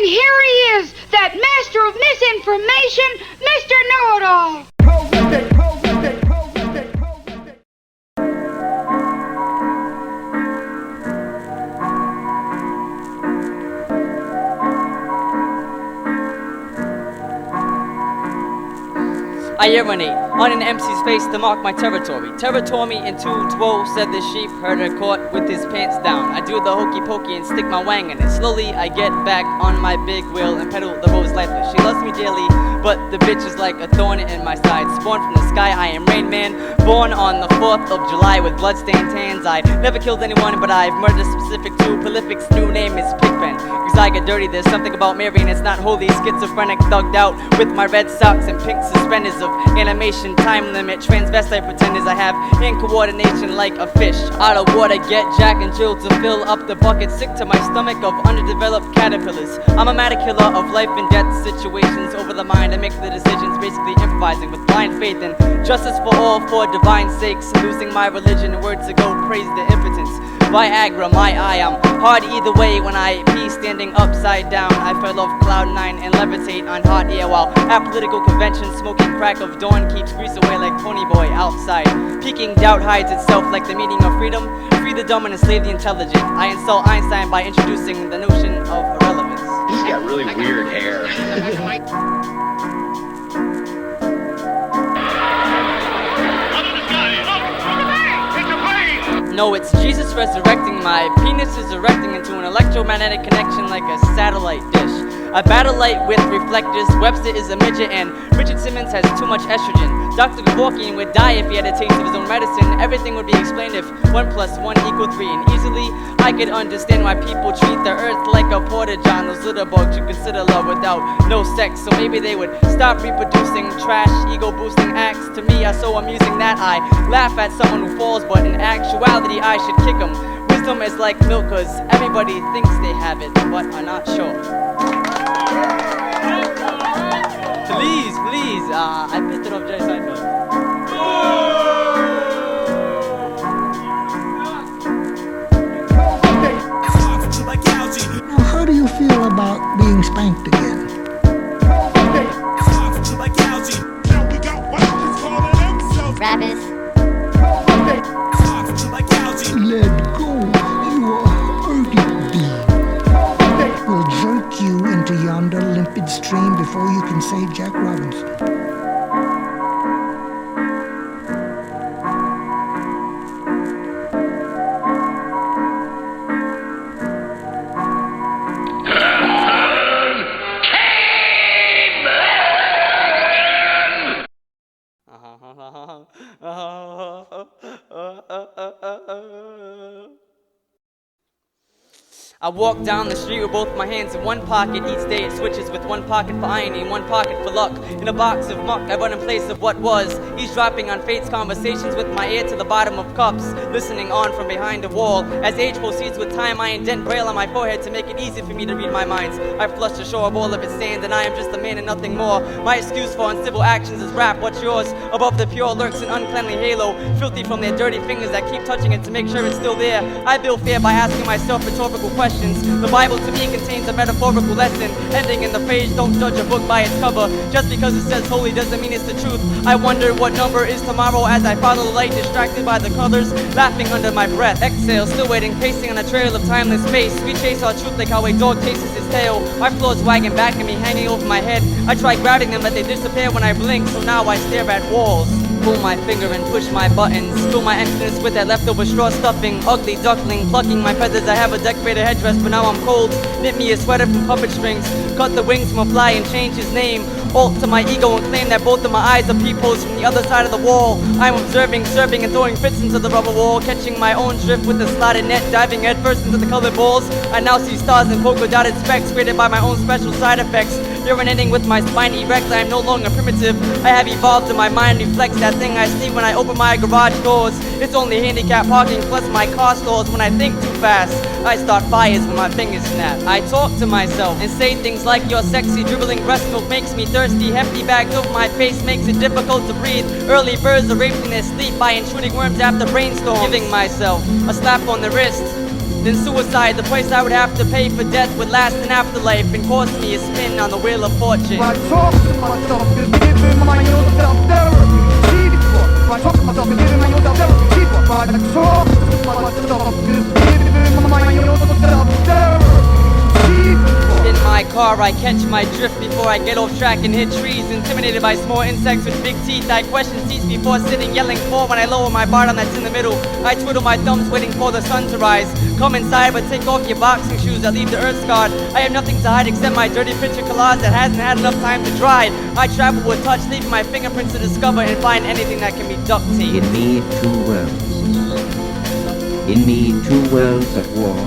And here he is, that master of misinformation, Mr. Know-It-All. I urinate on an MC space to mark my territory. Terror tore me in two, twirl, said the sheep, herder caught with his pants down. I do the hokey pokey and stick my wang in it. Slowly I get back on my big wheel and pedal the roads lifeless. She loves me dearly, but the bitch is like a thorn in my side. Spawned from the sky, I am Rain Man. Born on the 4th of July with bloodstained hands. I never killed anyone, but I've murdered specific to Prolyphic's new name is Pichcha. Cause I get dirty, there's something about Mary and it's not holy. Schizophrenic, thugged out with my red socks and pink suspenders of animation, time limit, transvestite pretenders. I have hand coordination like a fish out of water. Get Jack and Jill to fill up the bucket. Sick to my stomach of underdeveloped caterpillars. I'm a mad killer of life and death situations over the mind. I make the decisions, basically improvising with blind faith and justice for all for divine sakes. Losing my religion, words to go praise the impotence. Viagra, my eye, I'm hard either way when I pee standing upside down. I fell off cloud 9 and levitate on hot air while at political conventions smoking crack of dawn keeps grease away like pony boy outside. Peaking doubt hides itself like the meaning of freedom. Free the dumb and enslave the intelligent. I insult Einstein by introducing the notion of irrelevance. He's got really weird hair. No, it's Jesus resurrecting. My penis is erecting into an electromagnetic connection like a satellite dish. I battle light with reflectors. Webster is a midget and Richard Simmons has too much estrogen. Dr. Kevorkian would die if he had a taste of his own medicine. Everything would be explained if 1 + 1 = 3. And easily I could understand why people treat the earth like a porta-john. Those little bugs you consider love without no sex. So maybe they would stop reproducing trash, ego-boosting acts. To me are so amusing that I laugh at someone who falls, but in actuality I should kick them. Wisdom is like milk cause everybody thinks they have it, but are not sure. Please, I pissed it off Jerry Seinfeld. Now, how do you feel about being spanked again? Rabbit. Let go. You are hurting me. We'll jerk you into yonder limpid stream before you can say Jack Robinson. I walk down the street with both my hands in one pocket. Each day it switches with one pocket for irony, one pocket for luck. In a box of muck, I run in place of what was. Eavesdropping on fate's conversations with my ear to the bottom of cups. Listening on from behind a wall. As age proceeds with time, I indent braille on my forehead to make it easy for me to read my minds. I flush the shore of all of its sand, and I am just a man and nothing more. My excuse for uncivil actions is rap. What's yours? Above the pure lurks an uncleanly halo, filthy from their dirty fingers that keep touching it to make sure it's still there. I build fear by asking myself rhetorical questions. The Bible to me contains a metaphorical lesson, ending in the phrase, don't judge a book by its cover. Just because it says holy doesn't mean it's the truth. I wonder what number is tomorrow as I follow the light, distracted by the colors, laughing under my breath. Exhale, still waiting, pacing on a trail of timeless space. We chase our truth like how a dog chases his tail. My floor's wagging back at me, hanging over my head. I try grabbing them, but they disappear when I blink, so now I stare at walls. Pull my finger and push my buttons. Fill my emptiness with that leftover straw stuffing. Ugly duckling, plucking my feathers. I have a decorated headdress, but now I'm cold. Knit me a sweater from puppet strings. Cut the wings from a fly and change his name. Alt to my ego and claim that both of my eyes are peepholes from the other side of the wall. I'm observing, serving, and throwing fits into the rubber wall. Catching my own drift with the slotted net. Diving headfirst into the colored balls. I now see stars and polka-dotted specks created by my own special side effects. Urinating with my spine erect, I am no longer primitive. I have evolved and my mind reflects that thing I see when I open my garage doors. It's only handicap parking plus my car stalls. When I think too fast, I start fires when my fingers snap. I talk to myself and say things like your sexy dribbling breast milk makes me thirsty. Hefty bags over my face makes it difficult to breathe. Early birds are raping their sleep by intruding worms after brainstorm. Giving myself a slap on the wrist than suicide. The price I would have to pay for death would last an afterlife and cost me a spin on the wheel of fortune. In my car, I catch my drift before I get off track and hit trees. Intimidated by small insects with big teeth, I question seats before sitting, yelling for when I lower my bottom that's in the middle. I twiddle my thumbs waiting for the sun to rise. Come inside, but take off your boxing shoes that leave the earth scarred. I have nothing to hide except my dirty Pichcha collage that hasn't had enough time to dry. I travel with touch, leaving my fingerprints to discover and find anything that can be duct taped. In me, two worlds. In me, two worlds at war.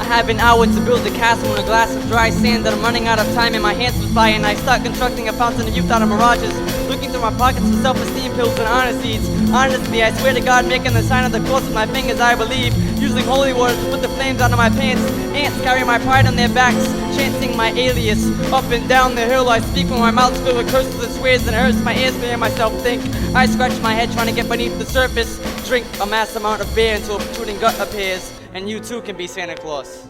I have an hour to build a castle in a glass of dry sand that I'm running out of time and my hands was by, and I start constructing a fountain of youth out of mirages. Looking through my pockets for self-esteem pills and honor seeds. Honestly, I swear to God, making the sign of the cross with my fingers, I believe. Using holy water to put the flames out of my pants. Ants carry my pride on their backs, chanting my alias. Up and down the hill, I speak when my mouth's filled with curses and swears, and it hurts my ears to hear myself think. I scratch my head trying to get beneath the surface. Drink a mass amount of beer until a protruding gut appears. And you too can be Santa Claus.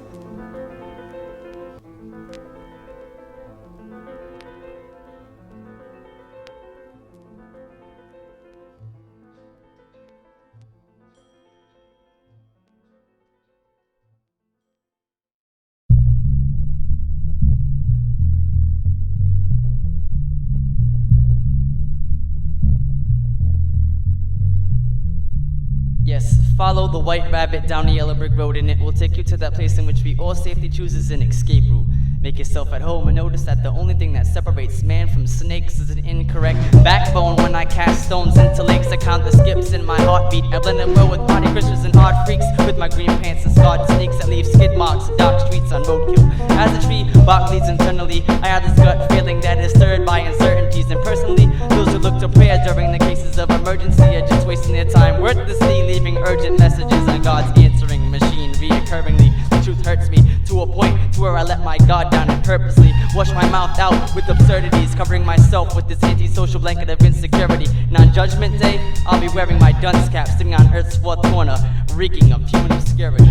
Yes, follow the white rabbit down the yellow brick road and it will take you to that place in which we all safely chooses an escape route. Make yourself at home and notice that the only thing that separates man from snakes is an incorrect backbone. When I cast stones into lakes, I count the skips in my heartbeat. I blend them well with party Christians and hard freaks, with my green pants and scarred sneaks that leave skid marks and dark streets on roadkill. As a tree bark leads internally, I have this gut feeling that is stirred by uncertainties. And personally, those who look to prayer during the cases of emergency are just wasting their time wordlessly, leaving urgent messages on God's answering machine reoccurringly. The truth hurts me to a point to where I let my guard down and purposely wash my mouth out with absurdities, covering myself with this antisocial blanket of insecurity. And on Judgment Day, I'll be wearing my dunce cap, sitting on Earth's fourth corner, reeking of human obscurity.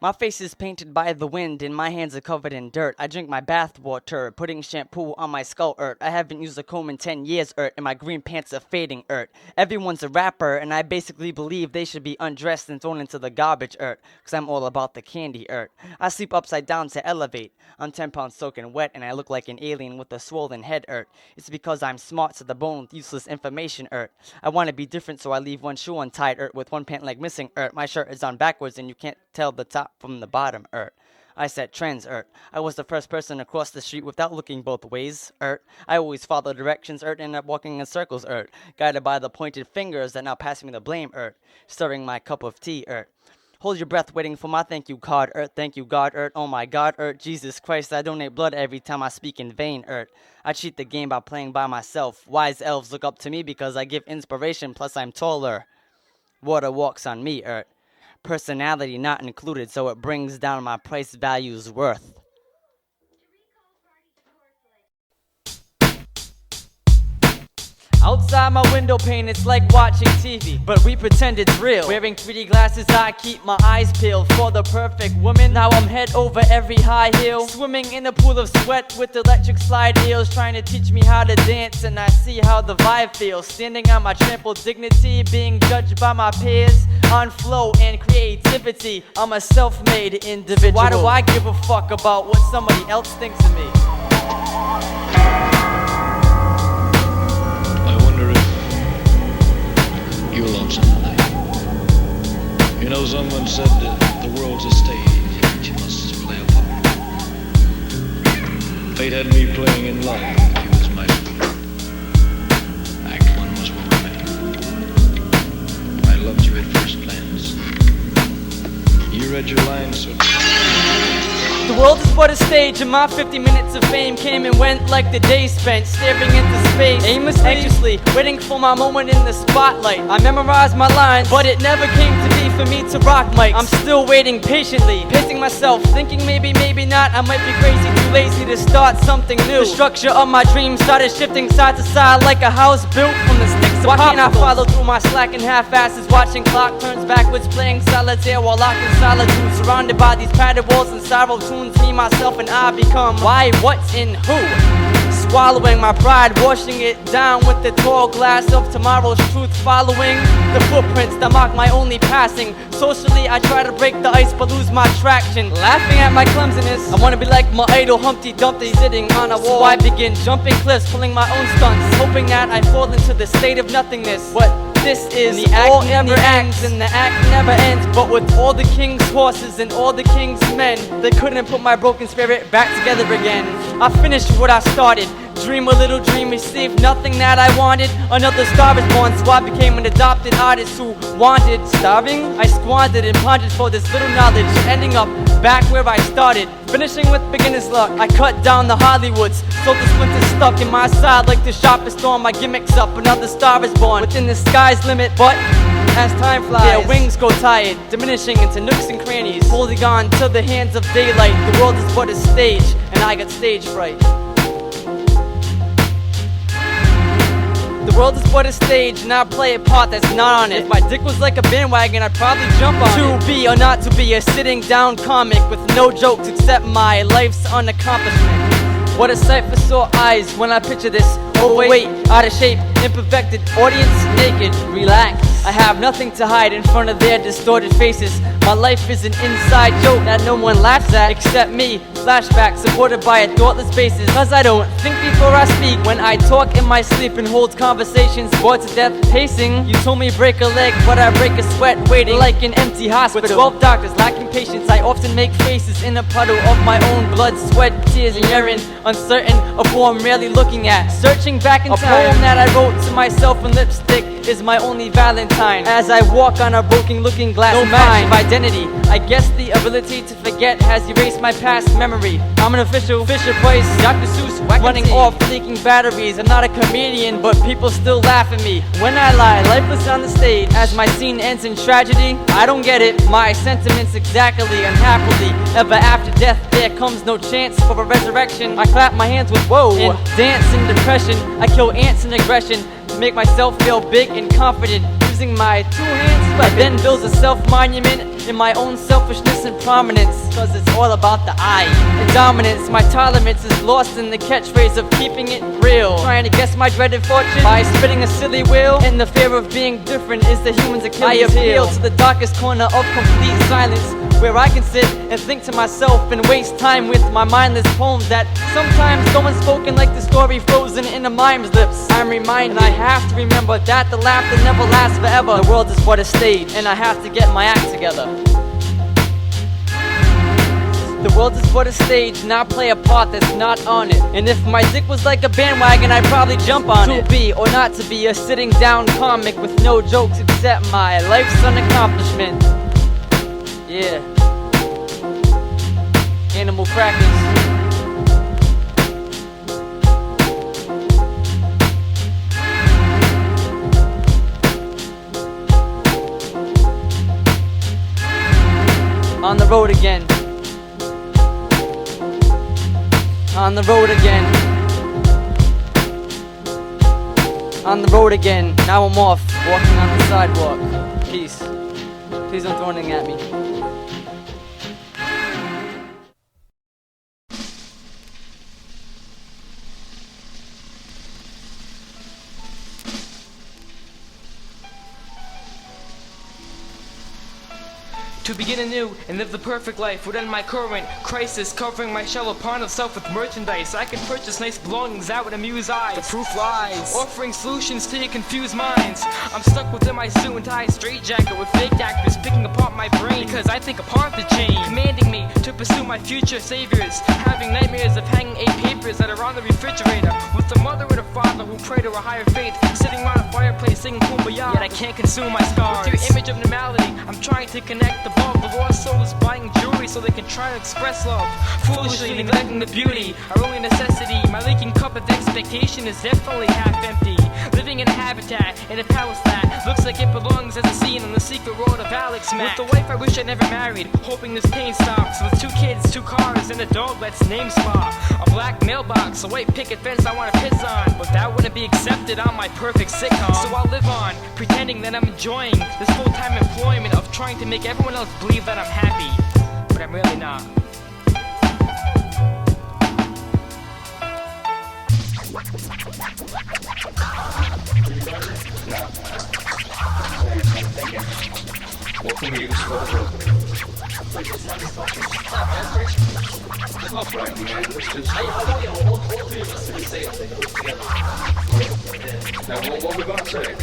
My face is painted by the wind and my hands are covered in dirt. I drink my bath water, putting shampoo on my skull, I haven't used a comb in 10 years, and my green pants are fading, Everyone's a rapper, and I basically believe they should be undressed and thrown into the garbage, cause I'm all about the candy, I sleep upside down to elevate. I'm 10 pounds soaking wet, and I look like an alien with a swollen head, It's because I'm smart to the bone with useless information, I want to be different, so I leave one shoe untied, with one pant leg missing, My shirt is on backwards, and you can't tell the top from the bottom, I set trends, I was the first person across the street without looking both ways, I always follow directions, and end up walking in circles, guided by the pointed fingers that now pass me the blame, stirring my cup of tea, Hold your breath waiting for my thank you card, thank you God, oh my God, Jesus Christ, I donate blood every time I speak in vain, I cheat the game by playing by myself. Wise elves look up to me because I give inspiration, plus I'm taller. Water walks on me, Personality not included, so it brings down my price value's worth. Outside my window pane, it's like watching TV, but we pretend it's real. Wearing 3D glasses, I keep my eyes peeled for the perfect woman. Now I'm head over every high heel, swimming in a pool of sweat with electric slide heels, trying to teach me how to dance, and I see how the vibe feels. Standing on my trampled dignity, being judged by my peers on flow and creativity. I'm a self-made individual. Why do I give a fuck about what somebody else thinks of me? You love somebody. You know, someone said that the world's a stage in which you must play a part. Fate had me playing in love with you as my sweetheart. Act one was romantic. I loved you at first glance. You read your lines so The world is but a stage, and my 50 minutes of fame came and went like the day spent staring into space, aimlessly, anxiously, waiting for my moment in the spotlight. I memorized my lines, but it never came to be for me to rock mics. I'm still waiting patiently, pacing myself, thinking maybe, maybe not. I might be crazy, too lazy to start something new. The structure of my dreams started shifting side to side like a house built from the sticks of popsicles. Why can't I follow through my slacking half-asses, watching clock turns backwards, playing solitaire while locked in solitude, surrounded by these padded walls and sorrow tunes. Me, myself, and I become why, what's, and who. Swallowing my pride, washing it down with the tall glass of tomorrow's truth, following the footprints that mark my only passing. Socially, I try to break the ice but lose my traction, laughing at my clumsiness. I wanna be like my idol Humpty Dumpty, sitting on a wall. So I begin jumping cliffs, pulling my own stunts, hoping that I fall into the state of nothingness. But this is the all never ends, and the act never ends. But with all the king's horses and all the king's men, they couldn't put my broken spirit back together again. I finished what I started. Dream a little dream, received nothing that I wanted. Another star is born, so I became an adopted artist who wanted. Starving? I squandered and pondered for this little knowledge, ending up back where I started, finishing with beginner's luck. I cut down the Hollywoods, so the splinters stuck in my side like the sharpest thorn. My gimmick's up, another star is born within the sky's limit. But as time flies, their wings go tired, diminishing into nooks and crannies, holding on to the hands of daylight. The world is but a stage, and I got stage fright. The world is but a stage, and I play a part that's not on it. If my dick was like a bandwagon, I'd probably jump on it. To be or not to be a sitting down comic with no jokes except my life's unaccomplishment. What a sight for sore eyes when I picture this. Overweight, out of shape, imperfected, audience naked, relax. I have nothing to hide in front of their distorted faces. My life is an inside joke that no one laughs at except me. Flashback supported by a thoughtless basis, cause I don't think before I speak. When I talk in my sleep and hold conversations bored to death pacing. You told me break a leg, but I break a sweat waiting like an empty hospital with 12 doctors lacking patience. I often make faces in a puddle of my own blood, sweat, tears, and urine, uncertain of who I'm really looking at. Searching back in time, a poem that I wrote to myself in lipstick is my only valentine. As I walk on a broken looking glass, no match of identity. I guess the ability to forget has erased my past memory. I'm an official Fisher Price, Dr. Seuss, running off leaking batteries. I'm not a comedian, but people still laugh at me when I lie, lifeless on the stage. As my scene ends in tragedy, I don't get it. My sentiments exactly, unhappily. Ever after death, there comes no chance for a resurrection. I clap my hands with whoa and dance in depression. I kill ants in aggression to make myself feel big and confident, using my two hands. I then build a self-monument in my own selfishness and prominence, cause it's all about the I and dominance. My tolerance is lost in the catchphrase of keeping it real, trying to guess my dreaded fortune by spitting a silly wheel. And the fear of being different is the human's Achilles heel. I appeal to the darkest corner of complete silence, where I can sit and think to myself and waste time with my mindless poems that sometimes go unspoken like the story frozen in a mime's lips. I'm reminded, and I have to remember, that the laughter never lasts forever. The world is but a stage, and I have to get my act together. The world is but a stage, and I play a part that's not on it. And if my dick was like a bandwagon, I'd probably jump on it. To be or not to be a sitting down comic with no jokes except my life's unaccomplishment. Yeah. Animal crackers. On the road again. On the road again. On the road again. Now I'm off, walking on the sidewalk. Peace. Please don't throw anything at me. To begin anew and live the perfect life would end my current crisis, covering my shell upon of self with merchandise. I can purchase nice belongings that would amuse eyes. The proof lies, offering solutions to your confused minds. I'm stuck within my suit and tie straitjacket with fake actors picking apart my brain, because I think apart the chain, commanding me to pursue my future saviors, having nightmares of hanging 8 papers that are on the refrigerator, with a mother and a father who pray to a higher faith, sitting around a fireplace singing kumbaya, yet I can't consume my scars. With your image of normality, I'm trying to connect the bulb. The lost souls buying jewelry so they can try to express love, foolishly neglecting the beauty, our only necessity. My leaking cup of expectation is definitely half empty, living in a habitat, in a palace that looks like it belongs as a scene on the secret road of Alex Mack. With the wife I wish I never married, hoping this pain stops, with 2 kids, 2 cars, and a dog that's name spa, a black mailbox, a white picket fence I wanna piss on, but that wouldn't be accepted on my perfect sitcom. So I'll live on, pretending that I'm enjoying this full-time employment of trying to make everyone else believe that I'm happy, but I'm really not. What can we use for the upright, man. Let's just... Now, what we gonna say?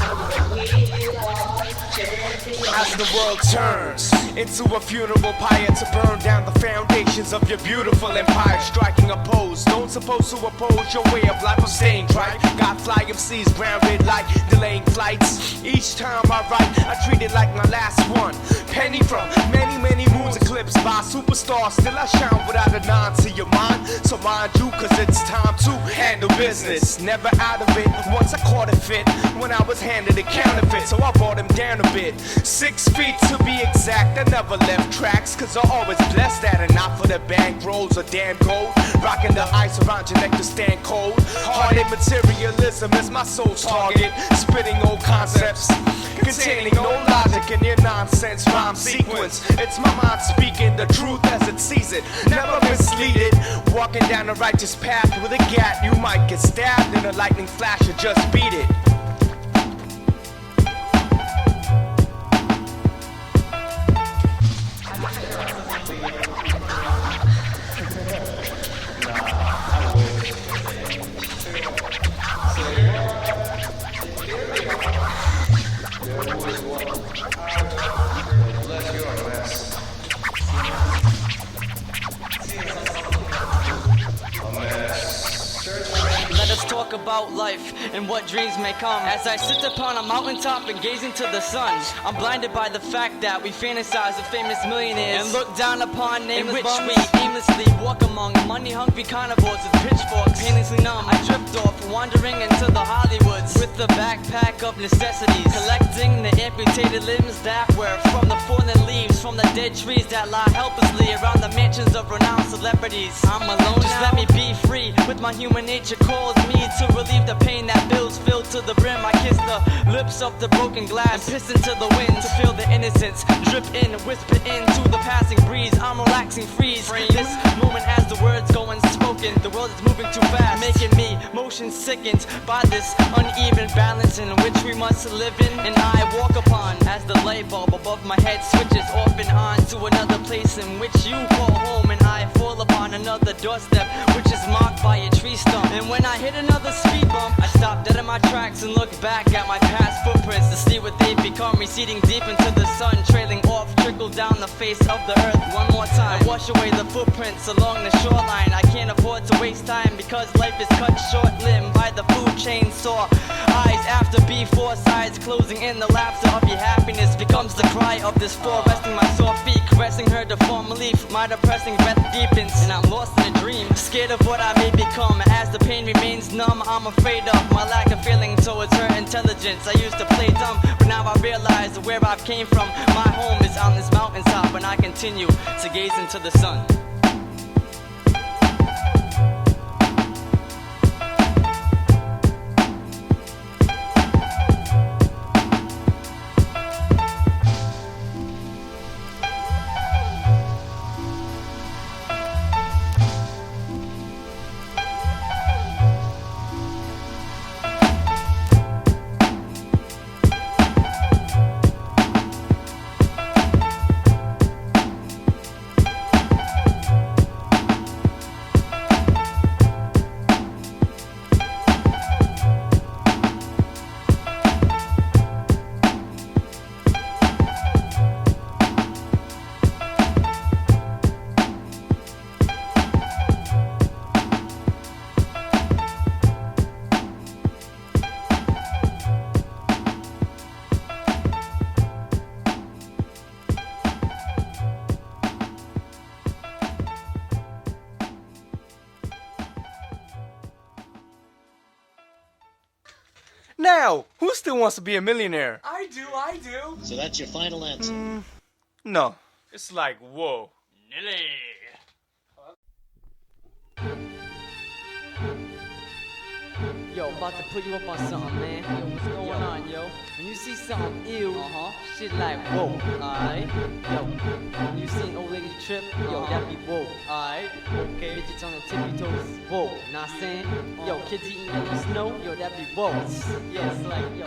As the world turns into a funeral pyre to burn down the foundations of your beautiful empire, striking a pose, don't suppose to oppose your way of life. I'm staying right. Got fly MCs grounded like delaying flights. Each time I write, I treat it like my last one. Penny from many moons eclipsed by superstars. Still I shine without a nod to your mind. So mind you, cause it's time to handle business. Never out of it, once I caught a fit when I was handed a counterfeit, so I brought him down a bit. 6 feet to be exact, I never left tracks, cause I always blessed that, and not for the bank rolls or damn gold. Rocking the ice around your neck to stand cold. Hearted materialism is my soul's target. Spitting old concepts containing no logic in your nonsense rhyme sequence. It's my mind speaking the truth as it sees it, never mislead it. Walking down a righteous path with a gat, you might get stabbed in a lightning flash or just beat it. Let us talk about life and what dreams may come. As I sit upon a mountaintop and gaze into the sun, I'm blinded by the fact that we fantasize of famous millionaires and look down upon nameless bums. We aimlessly walk among money-hungry carnivores with pitchforks, painlessly numb. I drift off, wandering into the Hollywoods with a backpack of necessities, collecting the amputated limbs that were from the fallen leaves from the dead trees that lie helplessly around the mansions of renowned celebrities. I'm alone, just let me be free with my human nature calls me to relieve the pain that bills filled to the brim. I kiss the lips of the broken glass and piss into the wind to feel the innocence drip in, whisper into the passing breeze. I'm relaxing, freeze this moment as the words go unspoken. The world is moving too fast, making me motion sickened by this uneven balance in which we must live in. And I walk upon as the light bulb above my head switches off and on to another place in which you call home, and I fall upon another doorstep which is marked by a tree stump. And when I hit another speed bump, I stop dead in my tracks and look back at my past footprints to see what they've become, receding deep into the sun, trailing off, trickle down the face of the earth one more time. I wash away the footprints along the shoreline. I can't afford to waste time because life is cut short, limbed by the food chainsaw. Eyes after before sides closing in, the laughter of your happiness becomes the cry of this fall, resting my sore feet, caressing her deformed leaf. My depressing breath deepens and I'm lost in a dream, scared of what I may become. As the pain remains numb, I'm afraid of my lack of feeling towards her intelligence. I used to play dumb, but now I realize where I've came from. My home is on this mountaintop, and I continue to gaze into the sun. Now, who still wants to be a millionaire? I do. So that's your final answer. No. It's like, whoa. Nelly. Yo, about to put you up on something, man. Yo, what's going on, yo? When you see something ill, shit like whoa, alright? Yo, when you see an old lady trip, yo, that be whoa, alright? Okay, bitches on the tippy toes, whoa, not saying? Yo, kids eating yellow snow, yo, that be whoa. Yeah, it's like, yo.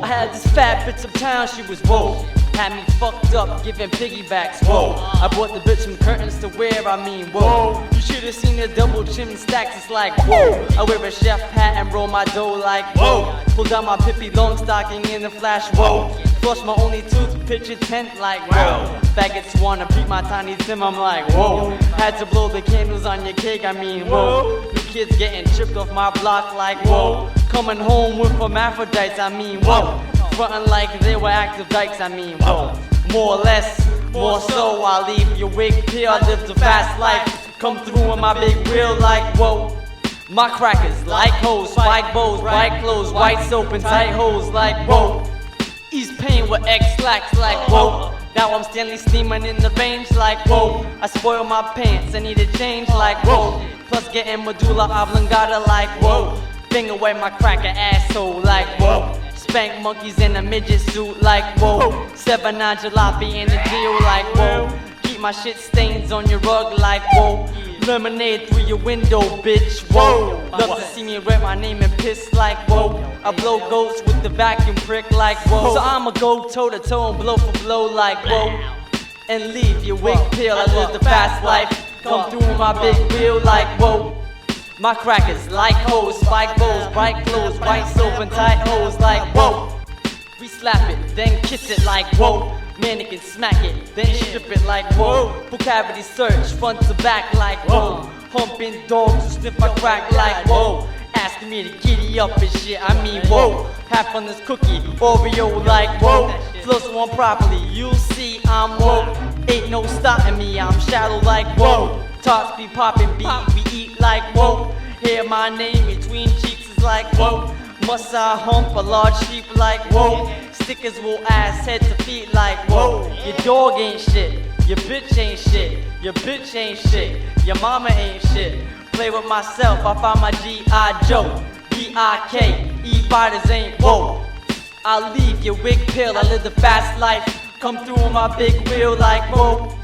I had this fat bitch uptown, she was whoa. Had me fucked up, giving piggybacks, whoa. I bought the bitch some curtains to wear, I mean, whoa. You should've seen the double chin stacks, it's like, whoa. I wear a chef hat and roll my dough like, whoa. Pull down my pippy long stocking in the flash, whoa. Flush my only tooth, Pichcha tent like, whoa. Faggots wanna peek my tiny Tim, I'm like, whoa. Had to blow the candles on your cake, I mean, whoa. You kids getting tripped off my block like, whoa. Coming home with hermaphrodites, I mean, whoa. Frontin' like they were active dykes, I mean, whoa. More or less, more so, I leave your wig pure, I live the fast life. Come through in my big wheel like, whoa. My crackers like hoes, spike bows, bright clothes, white soap and tight hoes like, whoa. East Pain with X slacks like, whoa. Now I'm Stanley steaming in the range like, whoa. I spoil my pants, I need a change like, whoa. Plus getting medulla oblongata like, whoa. Finger away my cracker asshole like, whoa. Spank monkeys in a midget suit like, whoa. 7-9 jalopy in the deal like, whoa. Keep my shit stains on your rug like, whoa. Lemonade through your window, bitch, whoa. Love to see me write my name and piss like, whoa. I blow goats with the vacuum prick like, whoa. So I'ma go toe to toe and blow for blow like, whoa. And leave your wig peel, I live the fast life. Come through with my big wheel like, whoa. My crackers like hoes, spike bows, bright clothes, white soap and tight hoes like, whoa. We slap it, then kiss it like, whoa. Mannequin smack it, then strip it like, whoa. Full cavity search, front to back like, whoa. Humping dogs who sniff my crack like, whoa. Asking me to giddy up and shit, I mean, whoa. Half on this cookie, Oreo like, whoa. Flows one properly, you'll see I'm whoa. Ain't no stopping me, I'm shallow like, whoa. Tarts be popping, we eat like, whoa. Hear my name between cheeks is like, whoa. Must I hump a large sheep like, whoa. Stickers will ass head to feet like, whoa. Your dog ain't shit, your bitch ain't shit, your bitch ain't shit, your mama ain't shit. Play with myself, I found my G.I. Joe. B.I.K. E-fighters ain't, whoa. I'll leave your wig pill, I live the fast life. Come through on my big wheel like, whoa.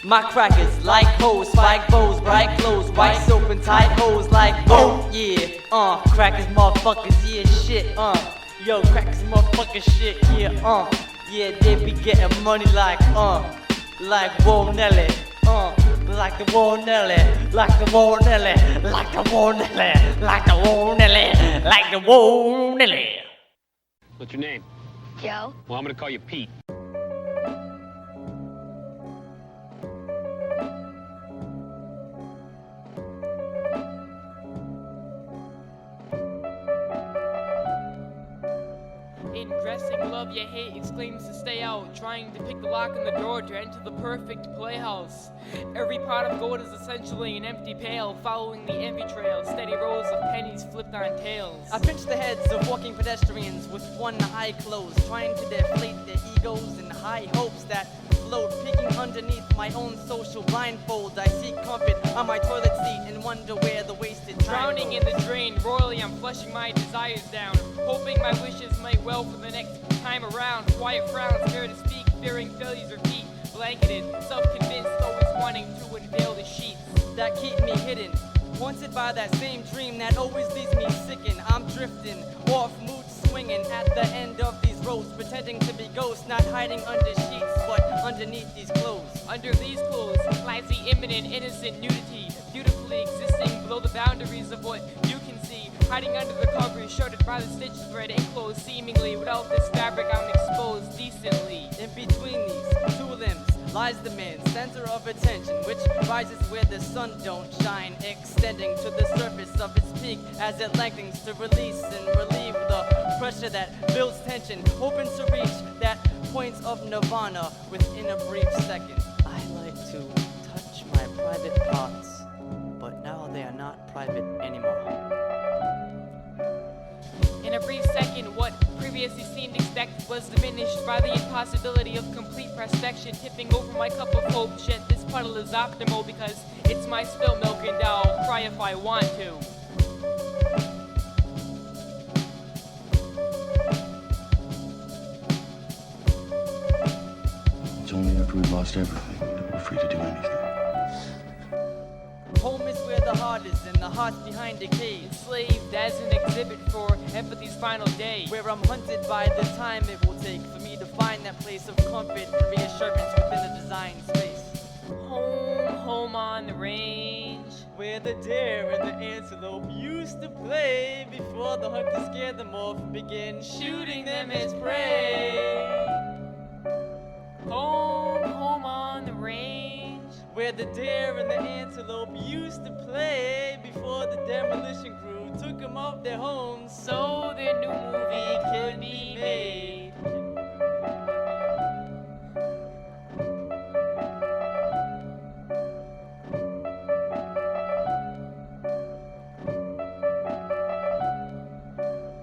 My crackers like hoes, spike bows, bright clothes, white soap and tight hoes like, whoa. Yeah, crackers motherfuckers, yeah, shit, yo, crackers motherfuckers shit, yeah, yeah, they be getting money like whoa Nelly, like the whoa Nelly, like the whoa Nelly, like the whoa Nelly, like the whoa Nelly, like the whoa Nelly. What's your name? Joe. Well, I'm gonna call you Pete. In dressing, love you hate, exclaims to stay out, trying to pick the lock on the door to enter the perfect playhouse. Every pot of gold is essentially an empty pail, following the envy trail, steady rows of pennies flipped on tails. I pinch the heads of walking pedestrians with one eye closed, trying to deflate their egos and high hopes that float, peeking underneath my own social blindfold. I seek comfort on my toilet seat and wonder where the wasted drowning in the drain, royally I'm flushing my desires down, hoping my wishes might well for the next time around. Quiet frowns, scared to speak, fearing failures repeat, blanketed, self-convinced, always wanting to unveil the sheets that keep me hidden, haunted by that same dream that always leaves me sickened. I'm drifting off, mood swinging at the end of these roads, pretending to be ghosts, not hiding under sheets, but underneath these clothes. Under these clothes lies the imminent, innocent nudity, beautifully existing below the boundaries of what you can see, hiding under the covers, shrouded by the stitch thread, enclosed seemingly. Without this fabric, I'm exposed decently. In between these two limbs lies the man, center of attention, which rises where the sun don't shine, extending to the surface of its peak as it lengthens to release and relieve the pressure that builds tension, hoping to reach that point of nirvana within a brief second. I like to touch my private parts, but now they are not private anymore. In a brief second, what previously seemed expected was diminished by the impossibility of complete prospection. Tipping over my cup of hope, shed this puddle is optimal because it's my spilt milk and I'll cry if I want to. It's only after we've lost everything that we're free to do anything. Home is where the heart is, and the heart's behind a cage. Enslaved as an exhibit for empathy's final day, where I'm hunted by the time it will take for me to find that place of comfort and reassurance within a designed space. Home, home on the range, where the deer and the antelope used to play before the hunter scared them off and began shooting them as prey. Home, home on the range, where the deer and the antelope used to play before the demolition crew took them off their homes so their new movie could be made.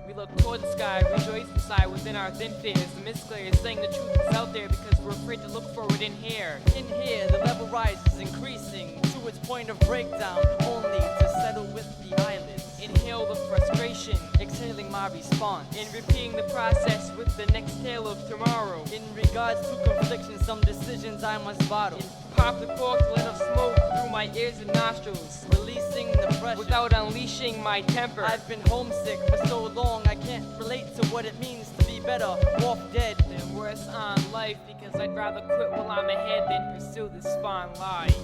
We look toward the sky, rejoice inside within our thin fears. The mist clears, saying the truth is out there because we're afraid to look for it in here. In here, the level rises, increasing to its point of breakdown, only to settle with the eyelids. Inhale the frustration, exhaling my response, and repeating the process with the next tale of tomorrow. In regards to confliction, some decisions I must bottle. Pop the cork to let of smoke through my ears and nostrils, releasing the pressure without unleashing my temper. I've been homesick for so long, I can't relate to what it means to be better off dead than worse on life, because I'd rather quit while I'm ahead than pursue this fine lie.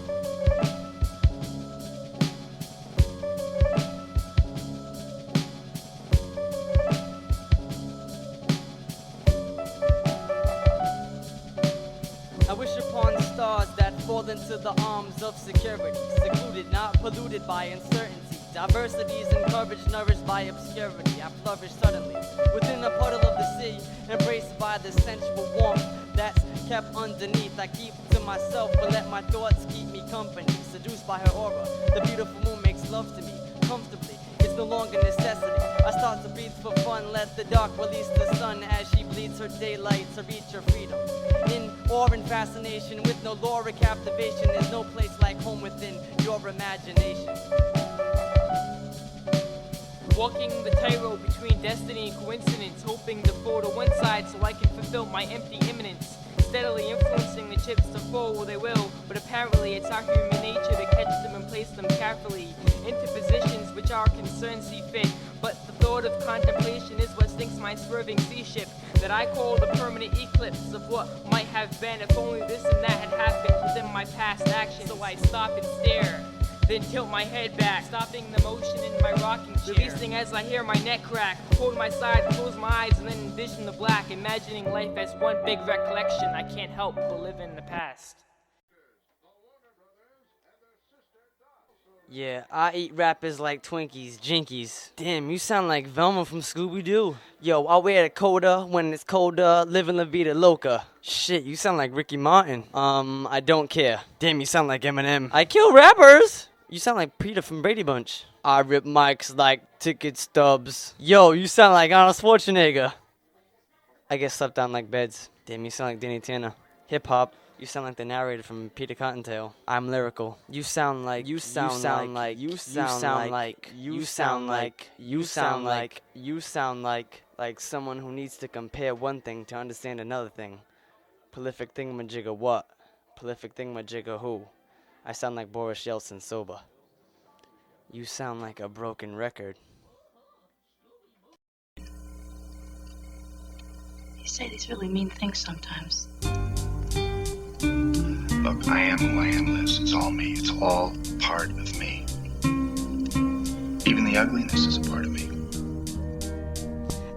I wish upon stars that fall into the arms of security, secluded, not polluted by uncertainty. Diversities encouraged, nourished by obscurity. I flourish suddenly within a puddle of the sea, embraced by the sensual warmth that's kept underneath. I keep to myself, but let my thoughts keep me company. Seduced by her aura, the beautiful moon makes love to me comfortably. It's no longer necessity. I start to breathe for fun, let the dark release the sun as she bleeds her daylight to reach her freedom. In awe and fascination, with no lure or captivation, there's no place like home within your imagination. Walking the tightrope between destiny and coincidence, hoping to fall to one side so I can fulfill my empty imminence. Steadily influencing the chips to fall where they will, but apparently it's our human nature to catch them and place them carefully into positions which our concerns see fit. But the thought of contemplation is what sinks my swerving sea ship, that I call the permanent eclipse of what might have been if only this and that had happened within my past actions. So I stop and stare, then tilt my head back, stopping the motion in my rocking chair, releasing as I hear my neck crack. Hold my side, close my eyes, and then envision the black, imagining life as one big recollection. I can't help but live in the past. Yeah, I eat rappers like Twinkies, Jinkies. Damn, you sound like Velma from Scooby-Doo. Yo, I wear a coda when it's colder, living la vida loca. Shit, you sound like Ricky Martin. I don't care. Damn, you sound like Eminem. I kill rappers! You sound like Peter from Brady Bunch. I rip mics like ticket stubs. Yo, you sound like Arnold Schwarzenegger. I get slept on like beds. Damn, you sound like Danny Tanner. Hip-hop. You sound like the narrator from Peter Cottontail. I'm lyrical. You sound like someone who needs to compare one thing to understand another thing. Prolific thingamajigger what? Prolific thingamajigger who? I sound like Boris Yeltsin sober. You sound like a broken record. You say these really mean things sometimes. Look, I am who I am, Liz. It's all me. It's all part of me. Even the ugliness is a part of me.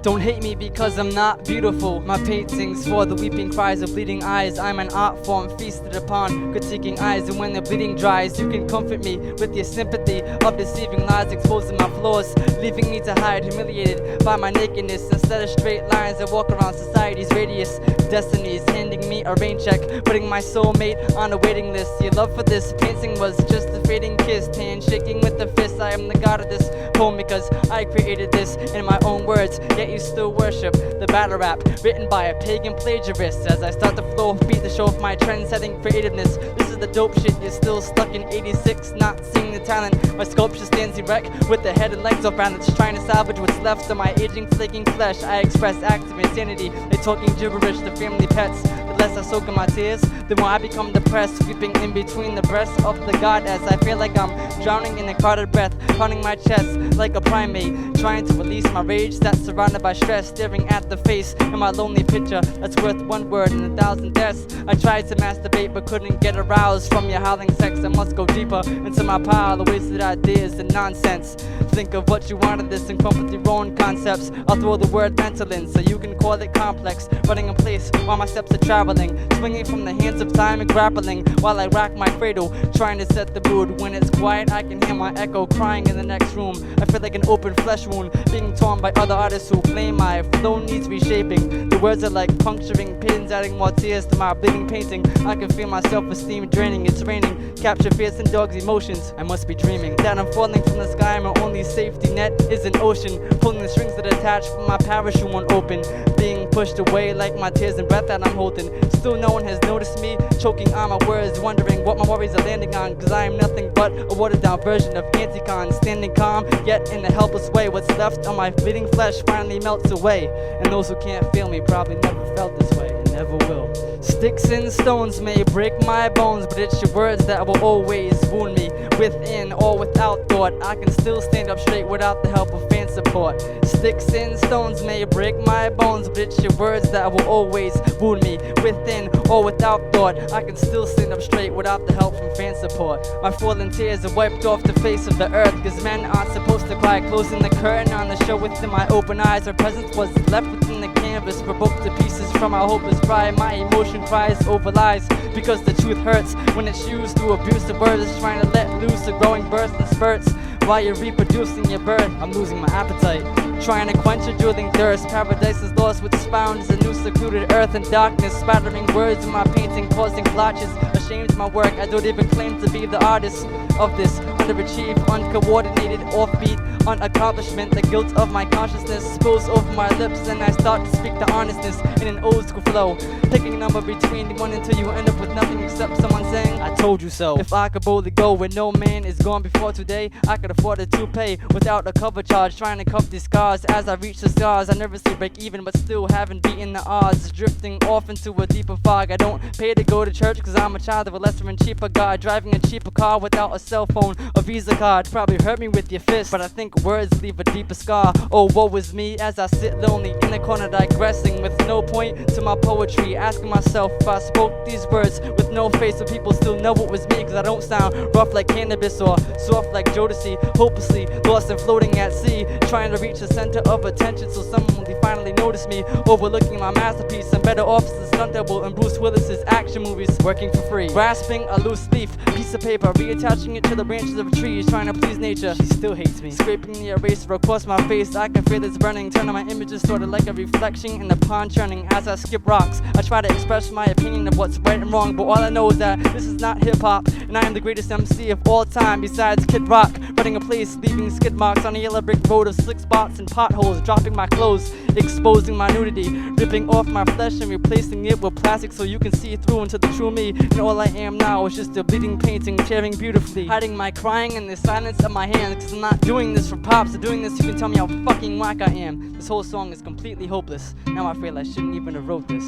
Don't hate me because I'm not beautiful. My paintings for the weeping cries of bleeding eyes. I'm an art form feasted upon critiquing eyes. And when the bleeding dries, you can comfort me with your sympathy of deceiving lies, exposing my flaws, leaving me to hide, humiliated by my nakedness. Instead of straight lines, I walk around society's radius. Destinies handing me me a rain check, putting my soulmate on a waiting list. Your love for this painting was just a fading kiss, hand shaking with the fist. I am the god of this poem because I created this in my own words, yet you still worship the battle rap written by a pagan plagiarist. As I start to flow, beat the show of my trend-setting creativeness. This is the dope shit, you're still stuck in 86, not seeing the talent. My sculpture stands erect with the head and legs off balance, trying to salvage what's left of my aging, flaking flesh. I express active insanity, they talking gibberish to family pets. The less I soak in my tears, the more I become depressed, weeping in between the breasts of the goddess. I feel like I'm drowning in a clouded breath, pounding my chest like a primate, trying to release my rage that's surrounded by stress, staring at the face in my lonely picture that's worth one word and 1,000 deaths. I tried to masturbate but couldn't get aroused from your howling sex. I must go deeper into my pile of wasted ideas and nonsense. Think of what you wanted this and come up with your own concepts. I'll throw the word mental in so you can call it complex, running in place while my steps are traveling, swinging from the hands of time and grappling while I rack my cradle, trying to set the mood. When it's quiet I can hear my echo crying in the next room. I feel like an open flesh wound being torn by other artists who claim my flow needs reshaping. The words are like puncturing pins, adding more tears to my bleeding painting. I can feel my self-esteem draining, it's raining, capture fears and dogs' emotions. I must be dreaming that I'm falling from the sky, my only safety net is an ocean, pulling the strings that attach from my parachute won't open, being pushed away like my tears and breath that I'm holding. Still no one has noticed me, choking on my words, wondering what my worries are landing on, cause I am nothing but a watered down version of Anticon, standing calm yet in a helpless way. What's left on my bleeding flesh finally melts away, and those who can't feel me probably never felt this way and never will. Sticks and stones may break my bones, but it's your words that will always wound me, within or without thought. I can still stand up straight without the help of fan support. Sticks and stones may break my bones, but it's your words that will always wound me, within or without thought. I can still stand up straight without the help from fan support. My fallen tears are wiped off the face of the earth, cause men aren't supposed to cry. Closing the curtain on the show within my open eyes, my presence was left within the canvas, provoked to pieces from my hopeless pride. My emotion cries over lies, because the truth hurts when it's used through abusive words, trying to let loose a growing burst in spurts. While you're reproducing your birth, I'm losing my appetite, trying to quench a drooling thirst. Paradise is lost, what's found is a new secluded earth and darkness, spattering words in my painting, causing blotches. Ashamed of my work, I don't even claim to be the artist of this underachieved, uncoordinated, offbeat unaccomplishment. The guilt of my consciousness spills over my lips, and I start to speak the honestness in an old school flow, picking a number between the one until you end up with nothing except someone saying, I told you so. If I could boldly go where no man is gone before today, I could afford a toupee without a cover charge, trying to cover these scars as I reach the stars. I nervously break even, but still haven't beaten the odds, drifting off into a deeper fog. I don't pay to go to church cause I'm a child of a lesser and cheaper God, driving a cheaper car without a cell phone, a Visa card. Probably hurt me with your fist, but I think words leave a deeper scar. Oh, woe is me as I sit lonely in a corner digressing with no point to my poetry, asking myself if I spoke these words with no face, so people still know it was me, cause I don't sound rough like cannabis or soft like Jodeci, hopelessly lost and floating at sea, trying to reach the center of attention so someone will finally notice me, overlooking my masterpiece. I'm better off as a stunt double in Bruce Willis's action movies, working for free, grasping a loose leaf, piece of paper, reattaching it to the branches of a tree, trying to please nature. She still hates me, scraping the eraser across my face. I can feel it's burning, turning my images sort of like a reflection in the pond churning as I skip rocks. I try to express my opinion of what's right and wrong, but all I know is that this is not hip-hop, and I am the greatest MC of all time besides Kid Rock, running a place, leaving skid marks on a yellow brick road of slick spots and potholes, dropping my clothes, exposing my nudity, ripping off my flesh and replacing it with plastic so you can see through into the true me. And all I am now is just a bleeding painting, tearing beautifully, hiding my crying in the silence of my hands, cause I'm not doing this for props. I'm doing this so you can tell me how fucking whack I am. This whole song is completely hopeless. Now I feel I shouldn't even have wrote this.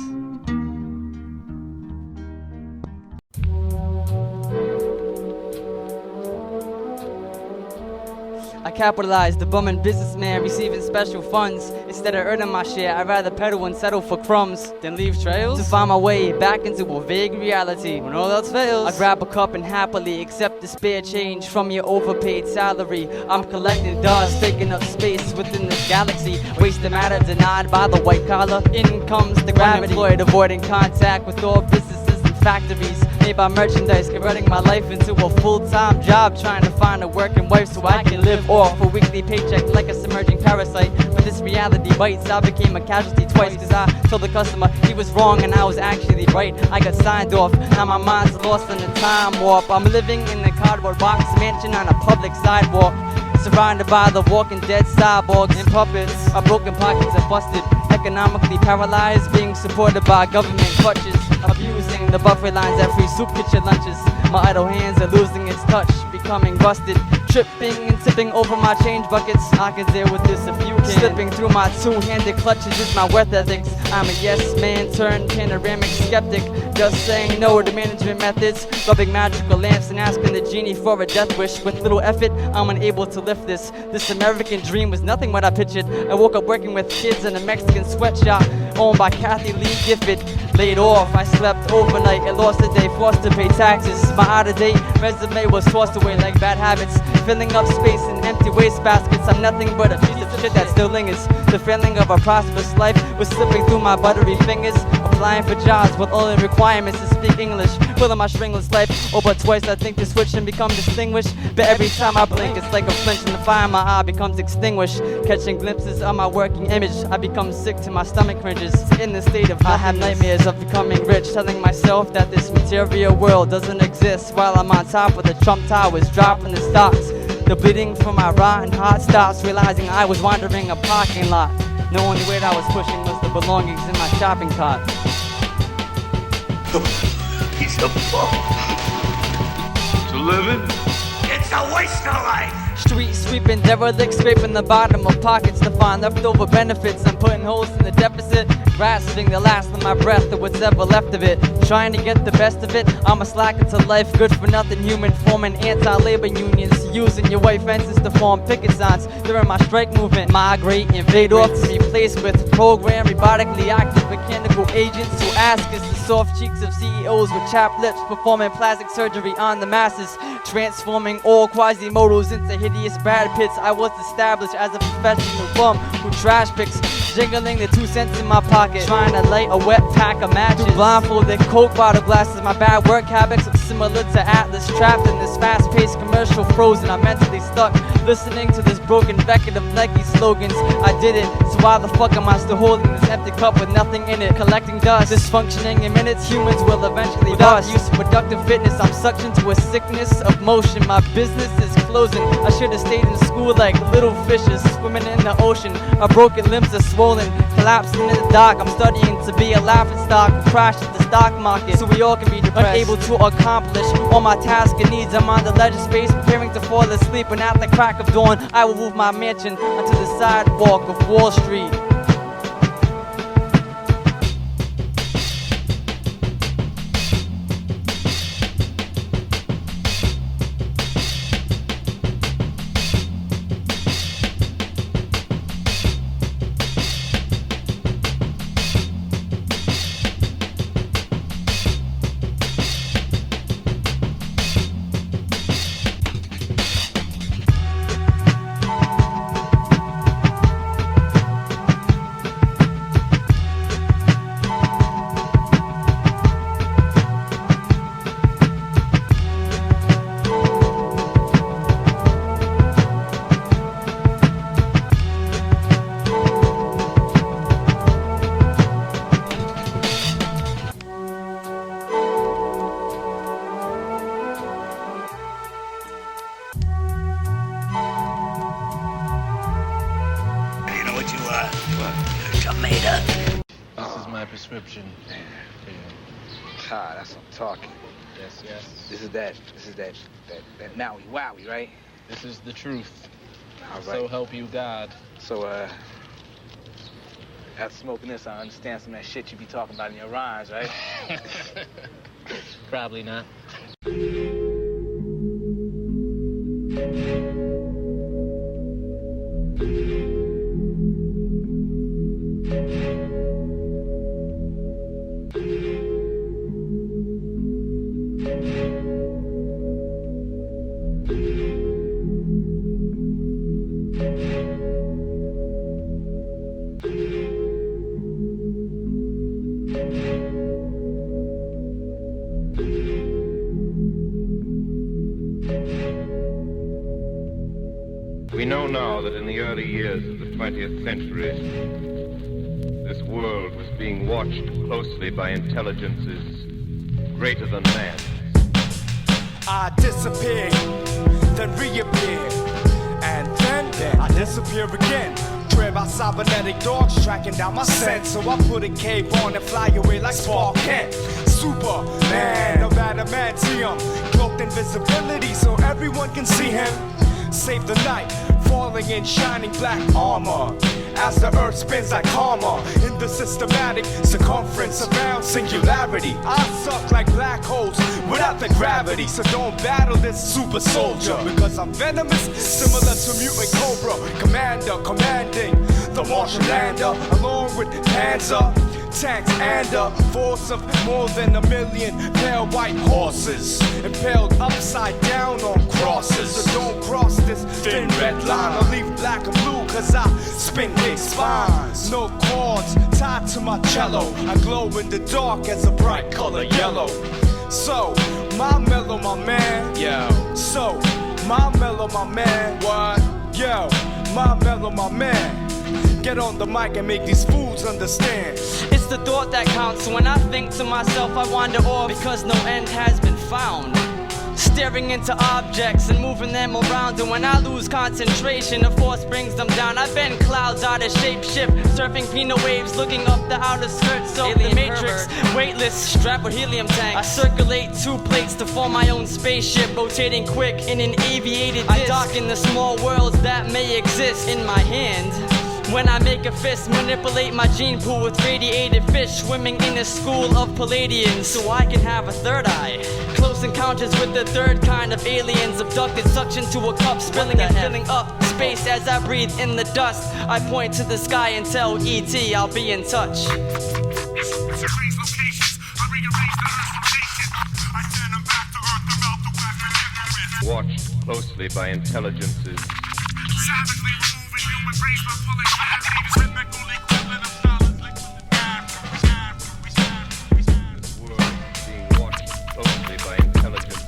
I capitalized, the bummin' businessman receiving special funds. Instead of earning my share, I'd rather pedal and settle for crumbs than leave trails to find my way back into a vague reality. When all else fails, I grab a cup and happily accept the spare change from your overpaid salary. I'm collecting dust, taking up space within this galaxy. Wasted matter denied by the white collar. In comes the gravity. Unemployed, avoiding contact with all businesses and factories. Made by merchandise, converting my life into a full-time job, trying to find a working wife so I can live off a weekly paycheck like a submerging parasite. But this reality bites. I became a casualty twice, cause I told the customer he was wrong and I was actually right. I got signed off, now my mind's lost in a time warp. I'm living in a cardboard box mansion on a public sidewalk, surrounded by the walking dead cyborgs and puppets. Our broken pockets are busted, economically paralyzed, being supported by government clutches, abusing the buffet lines at free soup kitchen lunches. My idle hands are losing its touch, becoming rusted, tripping and tipping over my change buckets. I can deal with this if you can. Slipping through my two-handed clutches is my worth ethics. I'm a yes man turned panoramic skeptic, just saying no to management methods, rubbing magical lamps and asking the genie for a death wish. With little effort, I'm unable to lift this. This American dream was nothing what I pictured. I woke up working with kids in a Mexican sweatshop owned by Kathy Lee Gifford. Laid off, I slept overnight and lost a day, forced to pay taxes. My out-of-date resume was tossed away like bad habits, filling up space in empty wastebaskets. I'm nothing but a piece of shit that still lingers. The feeling of a prosperous life was slipping through my buttery fingers. Applying for jobs with only requirements to speak English, filling my stringless life. Oh, but twice I think to switch and become distinguished, but every time I blink it's like a flinch and the fire in my eye becomes extinguished. Catching glimpses of my working image, I become sick to my stomach cringes. In the state of I have nightmares of becoming rich, telling myself that this material world doesn't exist, while I'm on top of the Trump Towers, dropping the stocks. The bleeding from my rotten heart stops, realizing I was wandering a parking lot. The only weight I was pushing was the belongings in my shopping cart. He's a bum. To living? It's a waste of life. Street sweeping, derelict, scraping the bottom of pockets to find leftover benefits. I'm putting holes in the deficit, grasping the last of my breath or what's ever left of it. Trying to get the best of it, I'm a slacker to life, good for nothing human, forming anti-labor unions, using your white fences to form picket signs during my strike movement. Migrate and fade off to be replaced with programmed, robotically active mechanical agents who ask us the soft cheeks of CEOs with chapped lips, performing plastic surgery on the masses, transforming all Quasimodos into hideous Brad Pitts. I was established as a professional bum who trash picks, jingling the 2 cents in my pocket, trying to light a wet pack of matches. Through blindfolded Coke bottle glasses, my bad work habits look similar to Atlas, trapped in this fast-paced commercial, frozen. I'm mentally stuck, listening to this broken record of Nike slogans. I did it, so why the fuck am I still holding this empty cup with nothing in it, collecting dust, dysfunctioning in minutes? Humans will eventually without the use of productive fitness, I'm sucked into a sickness of motion. My business is closing. I should have stayed in school like little fishes swimming in the ocean. My broken limbs are swollen, collapsing in the dark. I'm studying to be a laughing stock who crashed at the stock market, so we all can be depressed, unable to accomplish all my tasks and needs. I'm on the ledge of space, preparing to fall asleep, and at the crack of dawn I will move my mansion onto the sidewalk of Wall Street. Prescription. Ah, that's what I'm talking. Yes, yes. This is that Maui Wowie, right? This is the truth. All right. So help you God. So, after smoking this, I understand some of that shit you be talking about in your rhymes, right? Probably not. know now that in the early years of the 20th century, this world was being watched closely by intelligences greater than man. I disappear, then reappear, and then I disappear again. Trailed by cybernetic dogs tracking down my scent, so I put a cape on and fly away like Spark Kent. Superman of adamantium, cloaked invisibility so everyone can see him. Save the night, falling in shining black armor as the earth spins like karma in the systematic circumference around singularity. I suck like black holes without the gravity, so don't battle this super soldier because I'm venomous, similar to mutant cobra commander, commanding the Martian lander along with Panzer tanks and a force of more than 1 million pale white horses impaled upside down on crosses. So don't cross this thin red line or leave black and blue, cause I spin their spines. No cords tied to my cello, I glow in the dark as a bright color yellow. So my mellow, my man, yo. So my mellow, my man, what? Yo, my mellow, my man. Get on the mic and make these fools understand. It's the thought that counts, so when I think to myself I wander off because no end has been found. Staring into objects and moving them around, and when I lose concentration, the force brings them down. I bend clouds out of shape-shift, surfing peanut waves, looking up the outer skirts of the matrix. Weightless, strapped with helium tanks. I circulate 2 plates to form my own spaceship, rotating quick in an aviated disc. I dock in the small worlds that may exist in my hand. When I make a fist, manipulate my gene pool with radiated fish swimming in a school of Palladians, so I can have a third eye. Close encounters with the third kind of aliens, abducted, suction to a cup, spilling and filling up space as I breathe in the dust. I point to the sky and tell E.T. I'll be in touch. Watched closely by intelligences. Savagely removing human race by pulling gravity's rhythmical equivalent of dollars like the World being watched closely by intelligences.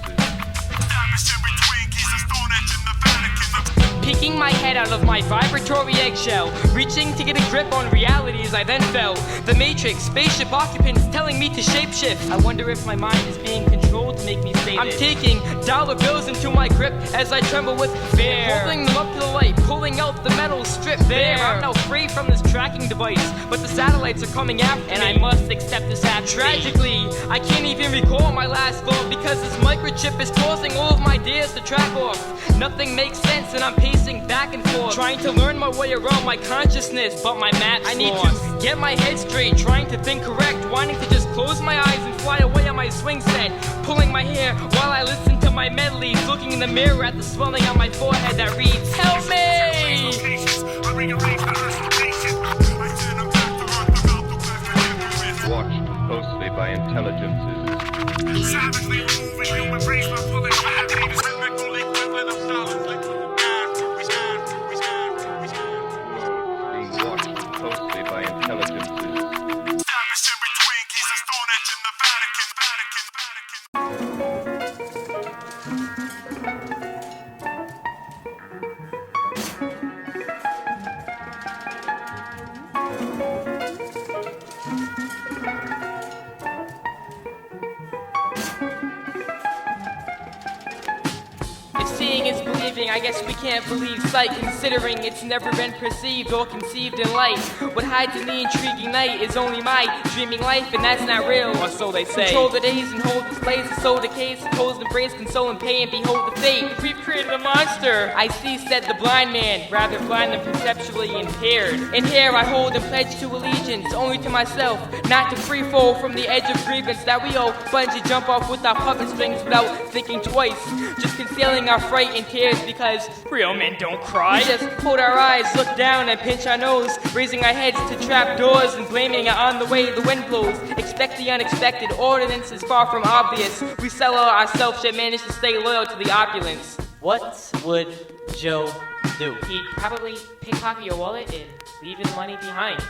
Peeking my head out of my vibratory eggshell, reaching to get a grip on reality as I then fell. The Matrix, spaceship occupants telling me to shapeshift. I wonder if my mind is being controlled to make me say this. I'm taking dollar bills into my grip as I tremble with fear, holding them up to the light, pulling out the metal strip. There, I'm now free from this tracking device, but the satellites are coming after me, and I must accept this act. Tragically, I can't even recall my last thought because this microchip is causing all of my ideas to track off. Nothing makes sense and I'm pacing back and forth, trying to learn my way around my consciousness, but my map's I need to get my head straight, trying to think correct, wanting to just close my eyes and fly away on my swing set, pulling my hair while I listen to my medleys, looking in the mirror at the swelling on my forehead that reads, "Help me!" Watched closely by intelligences. Savagely removing human race by pulling gravity's rhythmical equivalent of dollars like the Being watched closely by intelligences. Seeing is believing, I guess we can't believe sight, considering it's never been perceived or conceived in light. What hides in the intriguing night is only my dreaming life, and that's not real, or so they say. Control the days and hold displays, and so decays, suppose embrace, console and pay, and behold the fate. We've created a monster. I see, said the blind man, rather blind than conceptually impaired. And here I hold and pledge to allegiance, only to myself, not to free fall from the edge of grievance that we all bungee jump off with our puppet strings without thinking twice, just concealing our fright and tears because real men don't cry. We just hold our eyes, look down and pinch our nose, raising our heads to trap doors and blaming it on the way the wind blows. Expect the unexpected, ordinance is far from obvious. We sell ourselves yet manage to stay loyal to the opulence. What would Joe do? He'd probably pickpocket your wallet and leave his money behind.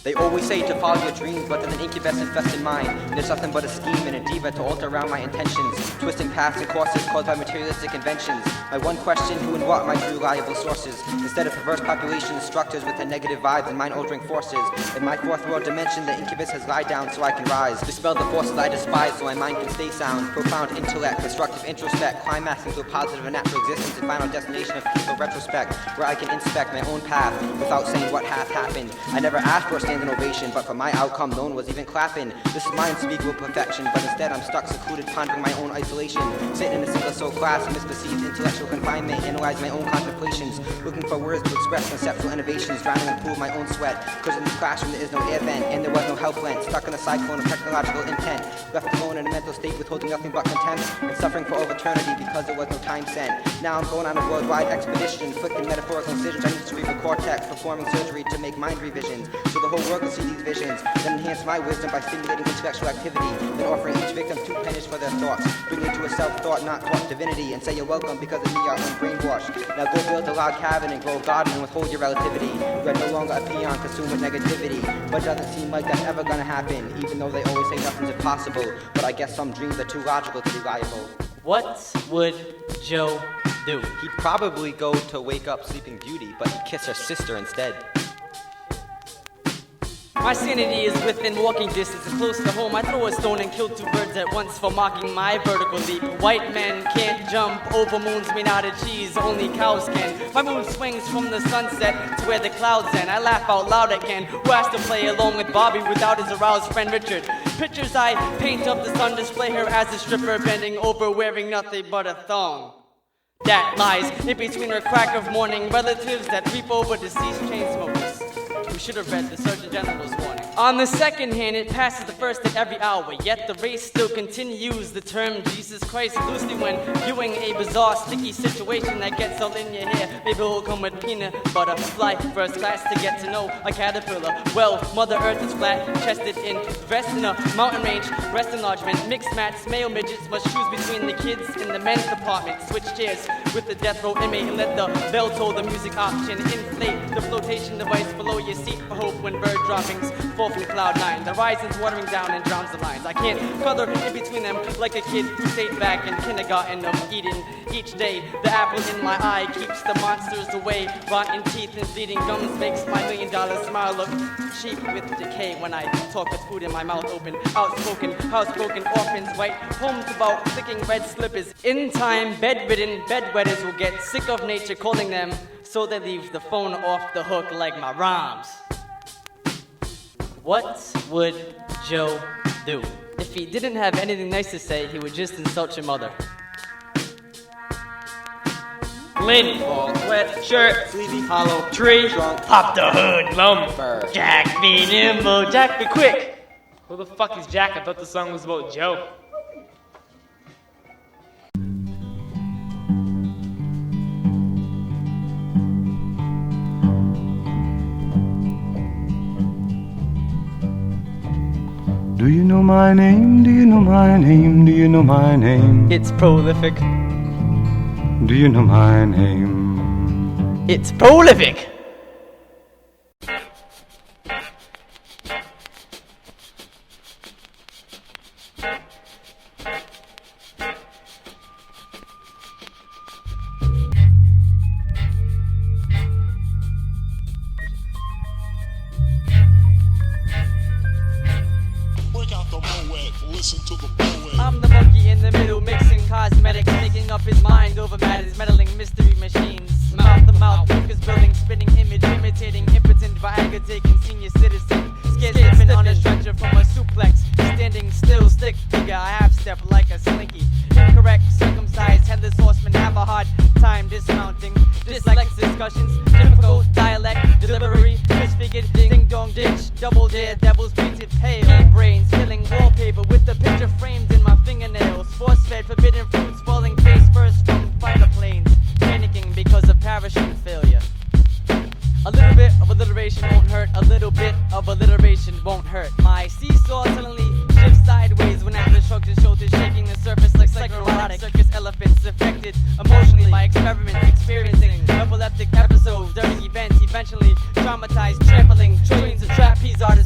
They always say to follow your dreams, but then an incubus infested mind. And there's nothing but a scheme and a diva to alter around my intentions, twisting paths and courses caused by materialistic inventions. My one question, who and what are my true reliable sources? Instead of perverse population structures with their negative vibes and mind-altering forces. In my fourth world dimension, the incubus has lied down so I can rise. Dispel the forces I despise so my mind can stay sound. Profound intellect, constructive introspect, climaxing to a positive and natural existence and final destination of peaceful retrospect, where I can inspect my own path without saying what hath happened. I never asked for a standing ovation, but for my outcome, no one was even clapping. This is my unspeakable perfection, but instead I'm stuck secluded, pondering my own isolation, sitting in a single soul class, misperceived intellectual confinement, analyzing my own contemplations, looking for words to express conceptual innovations, drowning in a pool of my own sweat. Cause in this classroom there is no air vent, and there was no help lent, stuck in a cyclone of technological intent, left alone in a mental state withholding nothing but contempt, and suffering for all eternity because there was no time sent. Now I'm going on a worldwide expedition, inflicting metaphorical incisions on each cerebral cortex, performing surgery to make mind revisions, so the whole world can see these visions, then enhance my wisdom by stimulating intellectual activity, then offering each victim 2 pennies for their thoughts, bring you to a self-thought, not taught divinity, and say you're welcome because of me you're unbrainwashed. Now go build a log cabin and grow a garden and withhold your relativity. You are no longer a peon consumed with negativity, but it doesn't seem like that's ever gonna happen, even though they always say nothing's impossible, but I guess some dreams are too logical to be liable. What would Joe do? He'd probably go to wake up Sleeping Beauty, but he'd kiss her sister instead. My sanity is within walking distance and close to home. I throw a stone and kill 2 birds at once for mocking my vertical leap. White men can't jump over moons made out of cheese, only cows can. My moon swings from the sunset to where the clouds end. I laugh out loud again. Who has to play along with Bobby without his aroused friend Richard? Pictures I paint of the sun display her as a stripper bending over wearing nothing but a thong. That lies in between her crack of morning relatives that weep over deceased chain smokers. We should have read the Surgeon General's warning. On the second hand, it passes the first at every hour, yet the race still continues the term Jesus Christ loosely when viewing a bizarre, sticky situation that gets all in your hair. Maybe it'll come with peanut butter, fly first class to get to know a caterpillar. Well, Mother Earth is flat-chested, invest in a mountain range, breast enlargement, mixed mats, male midgets must choose between the kids in the men's department. Switch chairs with the death row inmate and let the bell toll the music option. Inflate the flotation device below your seat for hope when bird droppings fall from cloud 9. The horizon's watering down and drowns the lines. I can't color in between them like a kid who stayed back in kindergarten of Eden. Each day, the apple in my eye keeps the monsters away. Rotten teeth and bleeding gums makes my $1 million smile look cheap with decay when I talk with food in my mouth open. Outspoken, housebroken orphans write poems about flicking red slippers. In time, bedridden bedwetters will get sick of nature calling them, so they leave the phone off the hook like my rhymes. What would Joe do? If he didn't have anything nice to say, he would just insult your mother. Lint, ball, wet shirt, sleepy, hollow, tree, drunk, pop the hood, lumber, Jack be nimble, Jack be quick. Who the fuck is Jack? I thought the song was about Joe. Do you know my name? Do you know my name? Do you know my name? It's Prolyphic. Do you know my name? It's Prolyphic. I'm the monkey in the middle, mixing cosmetics, making up his mind over matters, meddling mystery machines. Mouth to mouth, focus building, spinning image, imitating impotent Viagra taking senior citizen. Scared sipping on a stretcher from a suplex, standing still, stick figure, I half step like a slinky. Incorrect, circumcised, headless horseman have a hard time dismounting. Dyslexic discussions, difficult dialect, delivery, misfigured, ding dong ditch, double dare, devils painted pale, brains filling wallpaper with the picture framed in my fingernails. Force-fed forbidden fruits falling face first from fighter planes, panicking because of parachute failure. A little bit of alliteration won't hurt, a little bit of alliteration won't hurt. My seesaw suddenly shifts sideways when Atlas shrugs his shoulders, shaking the surface like psychotic circus elephants, affected emotionally by experiments, experiencing epileptic episodes, dirty events, eventually traumatized, trampling trillions of trapeze artists.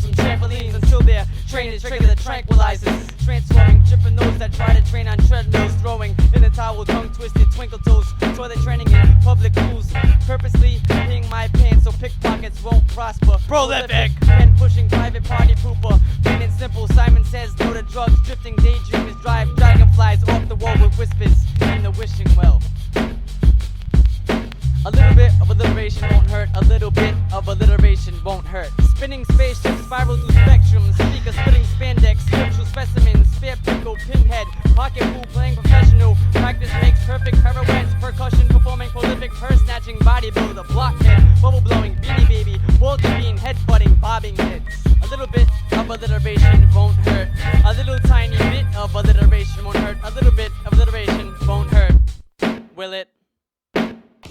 transforming, tripping those that try to train on treadmills, throwing in the towel, tongue twisted, twinkle toes, toilet training in public pools, purposely peeing my pants so pickpockets won't prosper. Prolific, pen pushing, private party pooper, plain and simple. Simon says no to drugs, drifting daydreamers, drive dragonflies off the wall with whispers in the wishing well. A little bit of alliteration won't hurt, a little bit of alliteration won't hurt. Spinning spaceships, spiral through spectrums, speaker splitting spandex, scriptural specimens, spare pickle, pinhead, pocket pool playing professional, practice makes perfect, pirouettes, percussion performing, prolific, purse snatching, bodybuilder, blockhead, bubble blowing, beanie baby, Walter Bean, head butting, bobbing heads. A little bit of alliteration won't hurt, a little tiny bit of alliteration won't hurt, a little bit of alliteration won't hurt. Will it?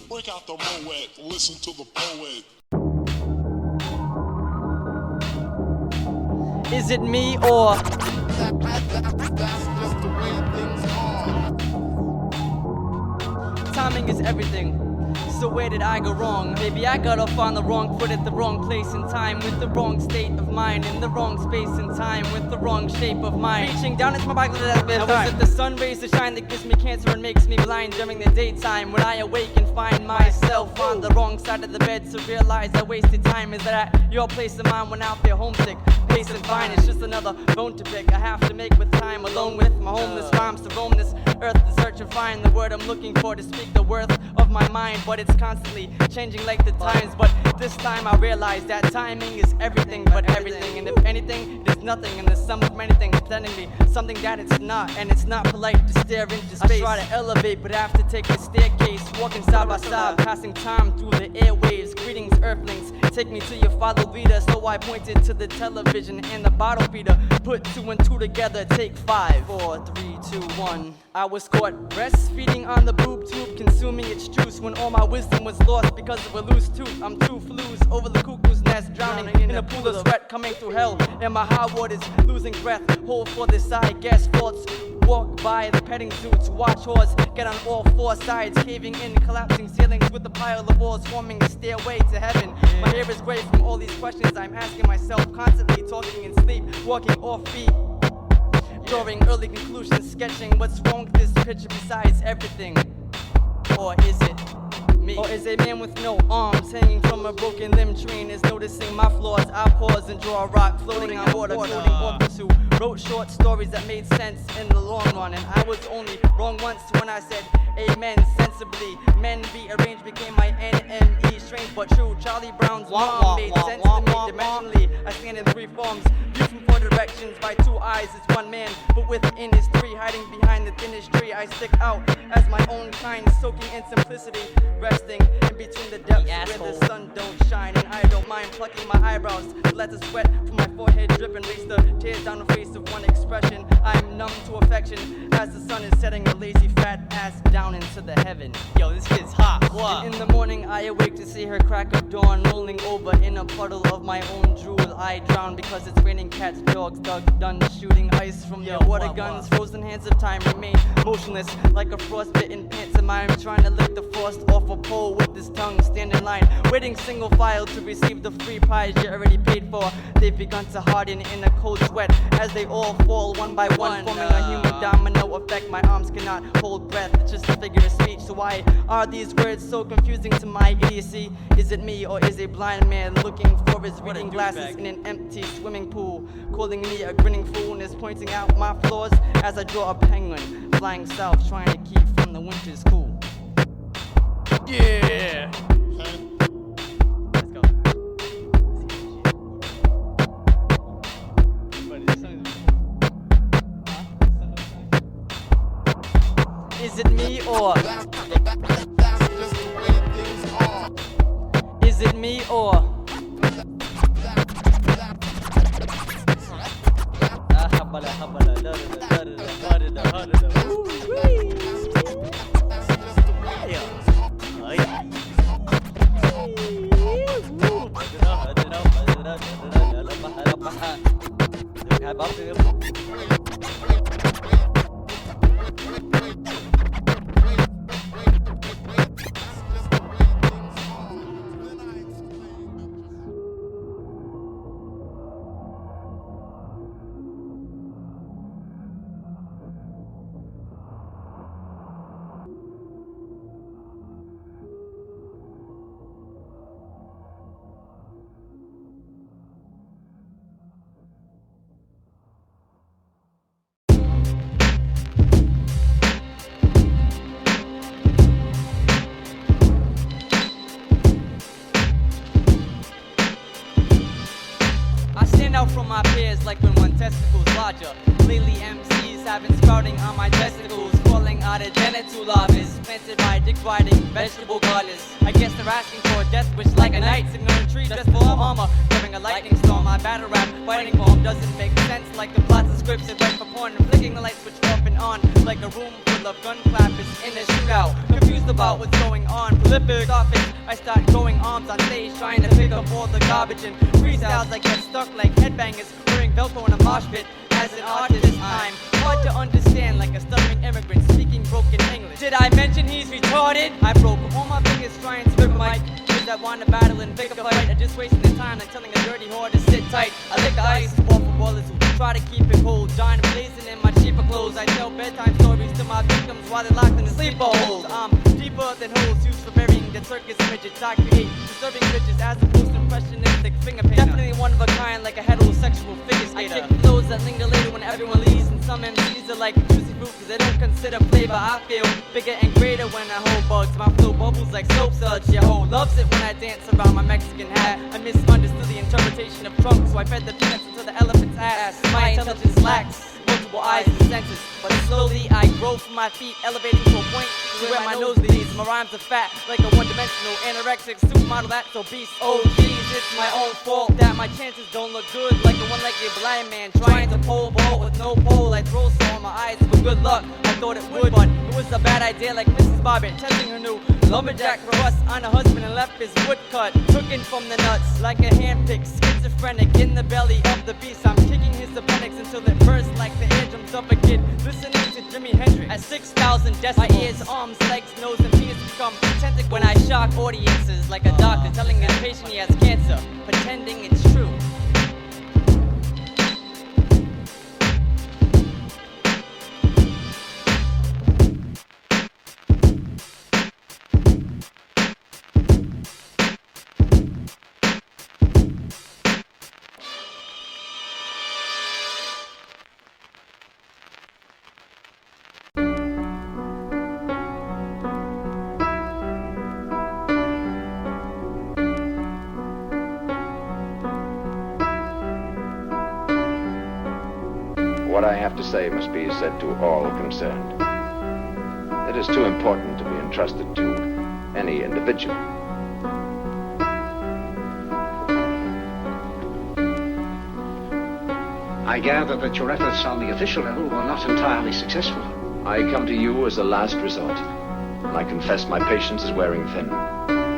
Break out the moet, listen to the poet. Is it me or? That's just the way things are. Timing is everything. So where did I go wrong? Maybe I got off on the wrong foot at the wrong place and time, with the wrong state of mind, in the wrong space and time, with the wrong shape of mind. Reaching down into my body, I was at the sun rays to shine that gives me cancer and makes me blind during the daytime. When I awake and find myself on the wrong side of the bed, to realize I wasted time. Is that at your place of mind when I feel homesick? Pace and fine, it's just another bone to pick. I have to make with time, alone with my homeless rhymes to roam this earth to search and find the word I'm looking for to speak the worth of my mind. But it's constantly changing like the times. But this time I realize that timing is everything but everything. And if anything, it is nothing in the sum of many things, pretending me something that it's not. And it's not polite to stare into space. I try to elevate but have to take the staircase, walking side by side, passing time through the airwaves. Greetings earthlings, take me to your father leader. So I pointed to the television and the bottle feeder. Put 2 and 2 together, take 5, 4, 3, 2, 1. I was caught breastfeeding on the boob tube, consuming its juice when all my wisdom was lost because of a loose tooth. I'm 2 flues over the cuckoo's nest, drowning in a pool of sweat coming through hell. And my high waters losing breath, hold for this side, guess faults. Walk by the petting zoo to watch horse get on all 4 sides, caving in, collapsing ceilings with a pile of walls forming a stairway to heaven. My hair is gray from all these questions I'm asking myself, constantly talking in sleep, walking off feet, drawing early conclusions, sketching what's wrong with this picture besides everything. Or is it me? Or is a man with no arms hanging from a broken limb train is noticing my flaws? I pause and draw a rock floating on water, quoting authors who wrote short stories that made sense in the long run. And I was only wrong once when I said amen sensibly. Men be arranged became my NME, strange but true. Charlie Brown's mom made sense to me dimensionally. I stand in 3 forms, view from 4 directions. By 2 eyes is 1 man, but within is 3. Hiding behind the thinnest tree, I stick out as my own kind, soaking in simplicity, resting in between the depths where the sun don't shine. And I don't mind plucking my eyebrows to let the sweat from my forehead drip and race the tears down the face of one expression. I'm numb to affection as the sun is setting a lazy fat ass down into the heaven. Yo, this kid's hot. What? In the morning I awake to see her crack of dawn, rolling over in a puddle of my own drool. I drown because it's raining cats, dogs, done shooting ice from their water guns. Frozen hands of time remain motionless like a frostbitten pantomime, trying to lick the frost off a pole with his tongue. Stand in line, waiting single file to receive the free prize you already paid for. They've begun to harden in a cold sweat as they all fall one by one, forming a human domino effect. My arms cannot hold breath, it's just a figure of speech. So why are these words so confusing to my idiocy? Is it me or is a blind man looking for his reading glasses in an empty swimming pool, calling me a grinning fool and is pointing out my flaws as I draw a penguin flying south, trying to keep from the winter's cool. Yeah. Let's go. Is it me or? Is it me or? have been sprouting on my testicles, falling out of genital lavas, planted by dick riding vegetable gardens. I guess they're asking for a death wish like a knight, sitting on a tree just full of armor, during a lightning storm. My battle rap fighting form doesn't make sense, like the plots and scripts that write for porn, and flicking the light switch off and on, like a room full of gun clappers in a shootout. Confused about what's going on, prolific topics. I start going arms on stage, trying to pick up all the garbage and freestyles. I get stuck like headbangers wearing Velcro in a mosh pit. As an artist, I'm hard to understand, like a stuttering immigrant speaking broken English. Did I mention he's retarded? I broke all my fingers trying to rip my kids that want to battle and pick a fight. I just wasting the time like telling a dirty whore to sit tight. I lick the ice off of ballers who try to keep it cold, giant blazing in my cheaper clothes. I tell bedtime stories to my victims while they're locked in the sleeper holes. I'm deeper than holes used for burying the circus midgets. I create disturbing pictures as opposed to impressionistic finger painter. Definitely one of a kind, like a heterosexual figure skater. I kick those that linger later when everyone leaves, and some MCs are like juicy fruit because they don't consider flavor. I feel bigger and greater when I hold bugs. My flow bubbles like soap suds. Your hoe loves it when I dance around my Mexican hat. I misunderstood the interpretation of trunk, so I fed the peanuts into the elephant's ass. My intelligence lacks multiple eyes and senses, but slowly I grow from my feet, elevating to a point to where my nose leads. My rhymes are fat, like a one-dimensional anorexic supermodel that's obese. Oh geez, it's my own fault that my chances don't look good, like a one-legged blind man trying to pole vault with no pole. I throw so on my eyes for good luck. I thought it would, but it was a bad idea, like Mrs. Bobbitt testing her new lumberjack thrust on her husband and left his woodcut cooking from the nuts like a handpick, schizophrenic in the belly of the beast. I'm kicking his appendix until it bursts like the eardrums of a kid listening to Jimi Hendrix at 6,000 decibels. My ears, arms, legs, nose, and penis become tentacles when I shock audiences like a doctor telling his patient he has cancer, pretending it's true. What I have to say must be said to all concerned. It is too important to be entrusted to any individual. I gather that your efforts on the official level were not entirely successful. I come to you as a last resort, and I confess my patience is wearing thin.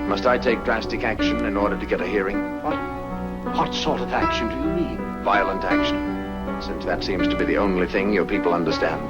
Must I take drastic action in order to get a hearing? What sort of action do you mean? Violent action, since that seems to be the only thing your people understand.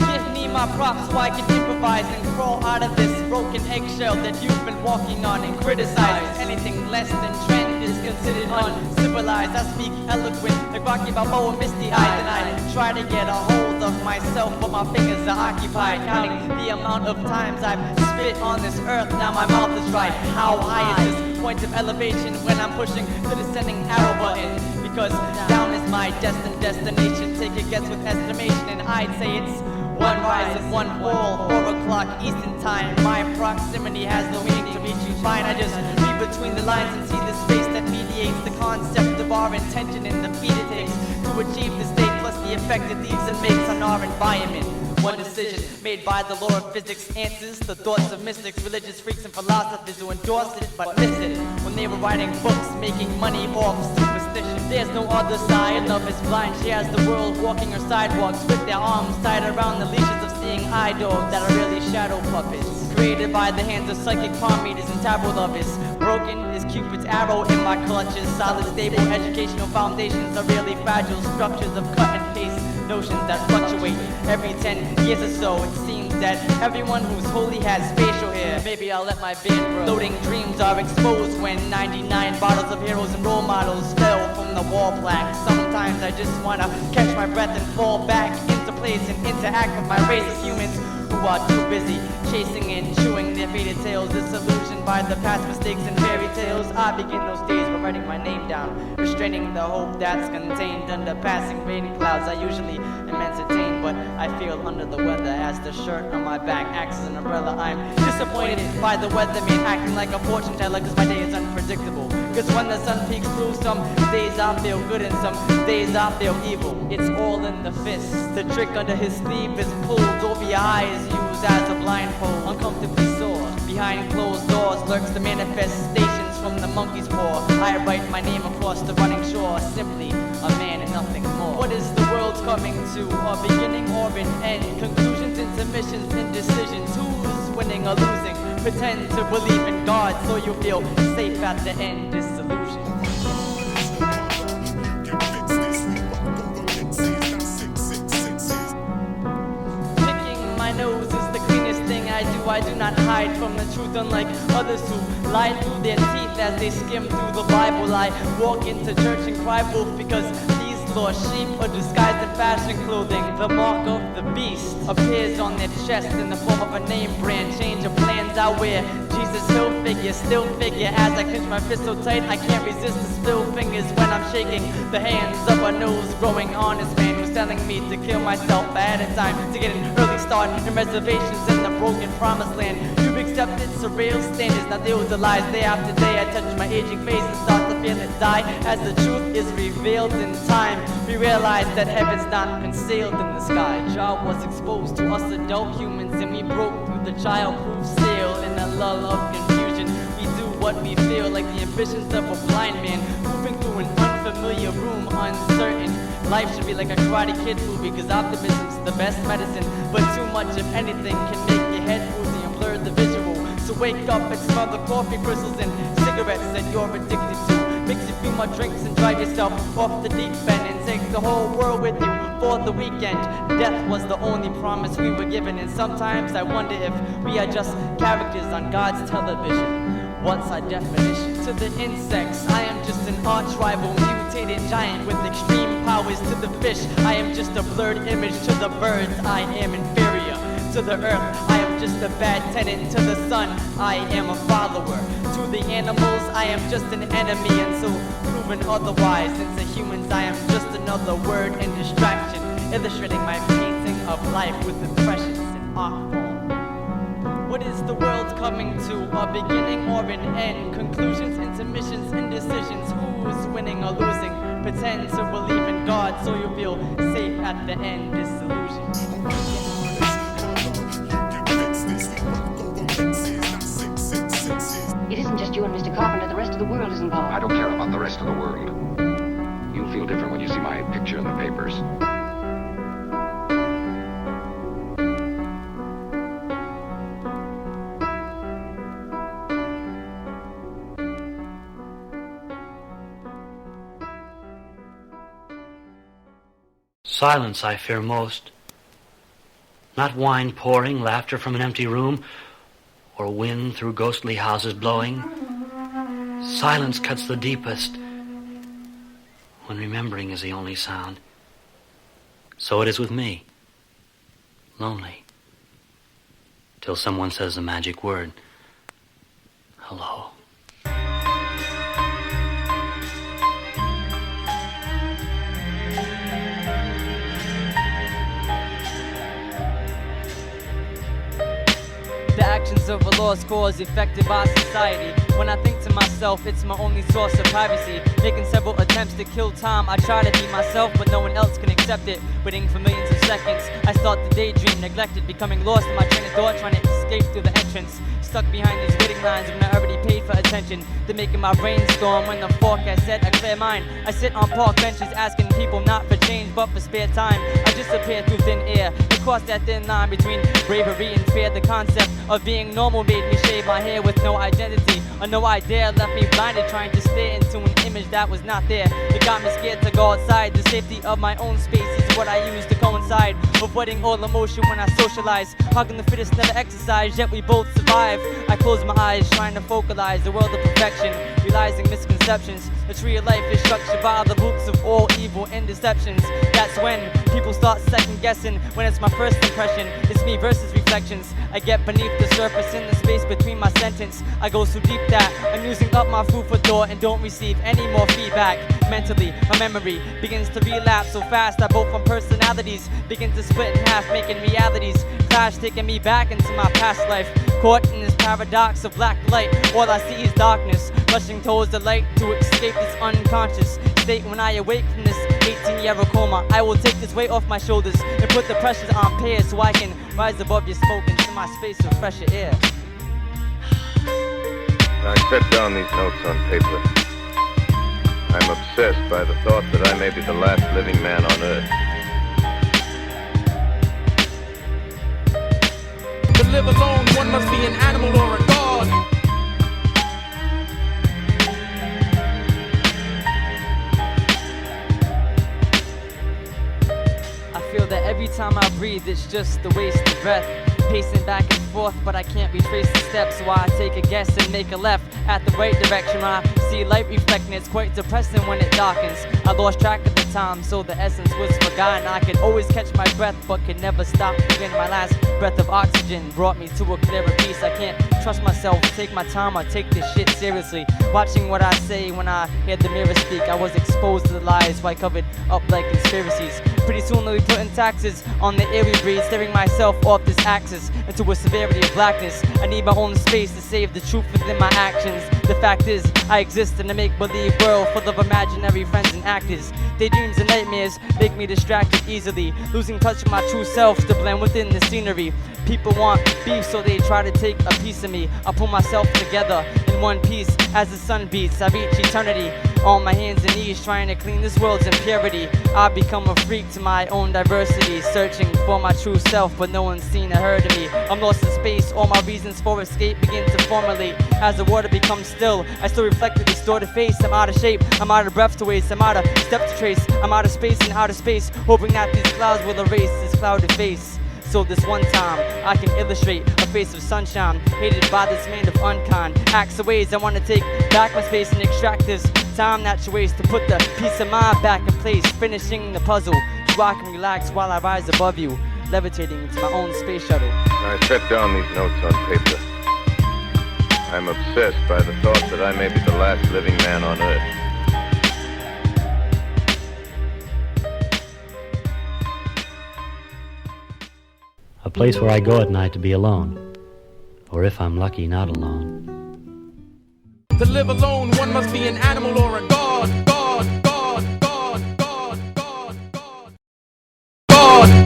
Give me my props so I can improvise and crawl out of this broken eggshell that you've been walking on and criticize. Anything less than trend is considered uncivilized. I speak eloquent like Rocky Balboa, misty-eyed, and I try to get a hold of myself, but my fingers are occupied counting the amount of times I've spit on this earth. Now my mouth is dry. How high is this point of elevation when I'm pushing the descending arrow button? Because down is my destined destination. Take a guess with estimation, and I'd say it's one rise and one fall, 4 o'clock Eastern time. My proximity has no meaning to reach you fine. I just read between the lines and see the space that mediates the concept of our intention and the feat it takes to achieve the state, plus the effect it leaves and makes on our environment. One decision made by the law of physics answers the thoughts of mystics, religious freaks, and philosophers who endorse it but miss it when they were writing books, making money off superstition. There's no other side. Love is blind. She has the world walking her sidewalks with their arms tied around the leashes of seeing eye dogs that are really shadow puppets, created by the hands of psychic palm readers and tarot lovers. Broken is Cupid's arrow in my clutches. Solid, stable educational foundations are really fragile structures of cut and paste notions that fluctuate every 10 years or so. It seems that everyone who's holy has facial hair. Maybe I'll let my beard grow. Floating dreams are exposed when 99 bottles of heroes and role models fell from the wall plaque. Sometimes I just wanna catch my breath and fall back into place and interact with my race of humans who are too busy chasing and chewing their faded tales, disillusioned by the past mistakes and fairy tales. I begin those days by writing my name down, restraining the hope that's contained under passing rain clouds. I usually am entertained, but but I feel under the weather as the shirt on my back acts as an umbrella. I'm disappointed by the weatherman acting like a fortune teller, cause my day is unpredictable. Cause when the sun peeks through, some days I feel good and some days I feel evil. It's all in the fist. The trick under his sleeve is pulled over your eyes, used as a blindfold, uncomfortably sore. Behind closed doors lurks the manifestations from the monkey's paw. I write my name across the running shore, simply a man and nothing more. What is the world coming to? A beginning or an end? Conclusions, intermissions, indecisions. Who's winning or losing? Pretend to believe in God so you feel safe at the end. Disillusion. Picking my nose is the cleanest thing I do. I do not hide from the truth, unlike others who lie through their teeth as they skim through the Bible. I walk into church and cry wolf because lost sheep are disguised in fashion clothing. The mark of the beast appears on their chest in the form of a name brand. Change of plans I wear. Jesus Hill figure, still figure. As I clench my fist so tight I can't resist the spill fingers when I'm shaking the hands of a nose growing honest man who's telling me to kill myself ahead of time to get an early start in reservations in the broken promised land. You've accepted surreal standards, now deal with the lies day after day. I touch my aging face and start to feel it die as the truth is revealed in time. We realize that heaven's not concealed in the sky. Jah was exposed to us adult humans, and we broke through the childproof seal in a lull of confusion. We do what we feel, like the ambitions of a blind man moving through an unfamiliar room, uncertain. Life should be like a Karate Kid movie, cause optimism's the best medicine, but too much of anything can make your head woozy and blur the visual. So wake up and smell the coffee crystals and cigarettes that you're addicted to. Mix a few more drinks and drive yourself off the deep end and take the whole world with you for the weekend. Death was the only promise we were given, and sometimes I wonder if we are just characters on God's television. What's our definition? To the insects, I am just an arch-rival mutated giant with extreme powers. To the fish, I am just a blurred image. To the birds, I am inferior. To the earth, I am just a bad tenant. To the sun, I am a follower. To the animals, I am just an enemy until proven otherwise. And to humans, I am just another word and distraction, illustrating my painting of life with impressions in art form. What is the world coming to? A beginning or an end? Conclusions, intermissions, indecisions. Who's winning or losing? Pretend to believe in God so you feel safe at the end. Disillusion. It isn't just you and Mr. Carpenter. The rest of the world is involved. I don't care about the rest of the world. You'll feel different when you see my picture in the papers. Silence I fear most. Not wine pouring, laughter from an empty room, or wind through ghostly houses blowing. Silence cuts the deepest when remembering is the only sound. So it is with me. Lonely. Till someone says the magic word. Hello. The actions of a lost cause affected by society. When I think to myself, it's my only source of privacy. Making several attempts to kill time, I try to be myself, but no one else can accept it. Waiting for millions of seconds, I start to daydream, neglected, becoming lost in my train of thought, trying to escape through the entrance. Stuck behind these waiting lines when I already paid for attention. They're making my brainstorm when the forecast set a clear mind. I sit on park benches asking people not for change but for spare time. I disappear through thin air and cross that thin line between bravery and fear. The concept of being normal made me shave my hair with no identity or no idea, left me blinded trying to stare into an image that was not there. It got me scared to go outside. The safety of my own space is what I use to coincide, avoiding all emotion when I socialize. How can the fittest never exercise, yet we both survive? I close my eyes trying to focalize the world of perfection, realizing misconceptions. The tree of life is structured by the roots of all evil and deceptions. That's when people start second guessing, when it's my first impression. It's me versus reflections. I get beneath the surface in the space between my sentence. I go so deep that I'm using up my food for thought and don't receive any more feedback. Mentally, my memory begins to relapse so fast that both my personalities begin to split in half, making realities clash, taking me back into my past life. Caught in this paradox of black light, all I see is darkness, rushing towards the light to escape this unconscious state. When I awake from this 18-year coma, I will take this weight off my shoulders and put the pressure on pairs so I can rise above your smoke into my space of fresher air. I set down these notes on paper. I'm obsessed by the thought that I may be the last living man on Earth. To live alone, one must be an animal or a god. I feel that every time I breathe, it's just a waste of breath. Pacing back and forth, but I can't retrace the steps, so I take a guess and make a left at the right direction. When I see light reflecting, it's quite depressing when it darkens. I lost track of the time, so the essence was forgotten. I could always catch my breath, but could never stop. Even my last breath of oxygen brought me to a clearer peace. I can't trust myself, take my time, I take this shit seriously. Watching what I say when I hear the mirror speak, I was exposed to the lies, why covered up like conspiracies. Pretty soon they'll be putting taxes on the air we breathe, staring myself off this axis into a severity of blackness. I need my own space to save the truth within my actions. The fact is, I exist in a make-believe world full of imaginary friends and actors. Daydreams and nightmares make me distracted easily, losing touch with my true self to blend within the scenery. People want beef, so they try to take a piece of me. I pull myself together in one piece. As the sun beats, I reach eternity on my hands and knees, trying to clean this world's impurity. I become a freak to my own diversity, searching for my true self, but no one's seen or heard of me. I'm lost in space, all my reasons for escape begin to formulate. As the water becomes still, I still reflect the distorted face. I'm out of shape, I'm out of breath to waste, I'm out of step to trace, I'm out of space and outer space, hoping that these clouds will erase this clouded face. So this one time, I can illustrate a face of sunshine, hated by this man of unkind acts of ways. I want to take back my space and extract this time that you waste to put the peace of mind back in place, finishing the puzzle. You rock and relax while I rise above you, levitating into my own space shuttle. I set down these notes on paper. I'm obsessed by the thought that I may be the last living man on Earth. A place where I go at night to be alone, or if I'm lucky, not alone. To live alone, one must be an animal or a god. God, God, God, God, God, God, God.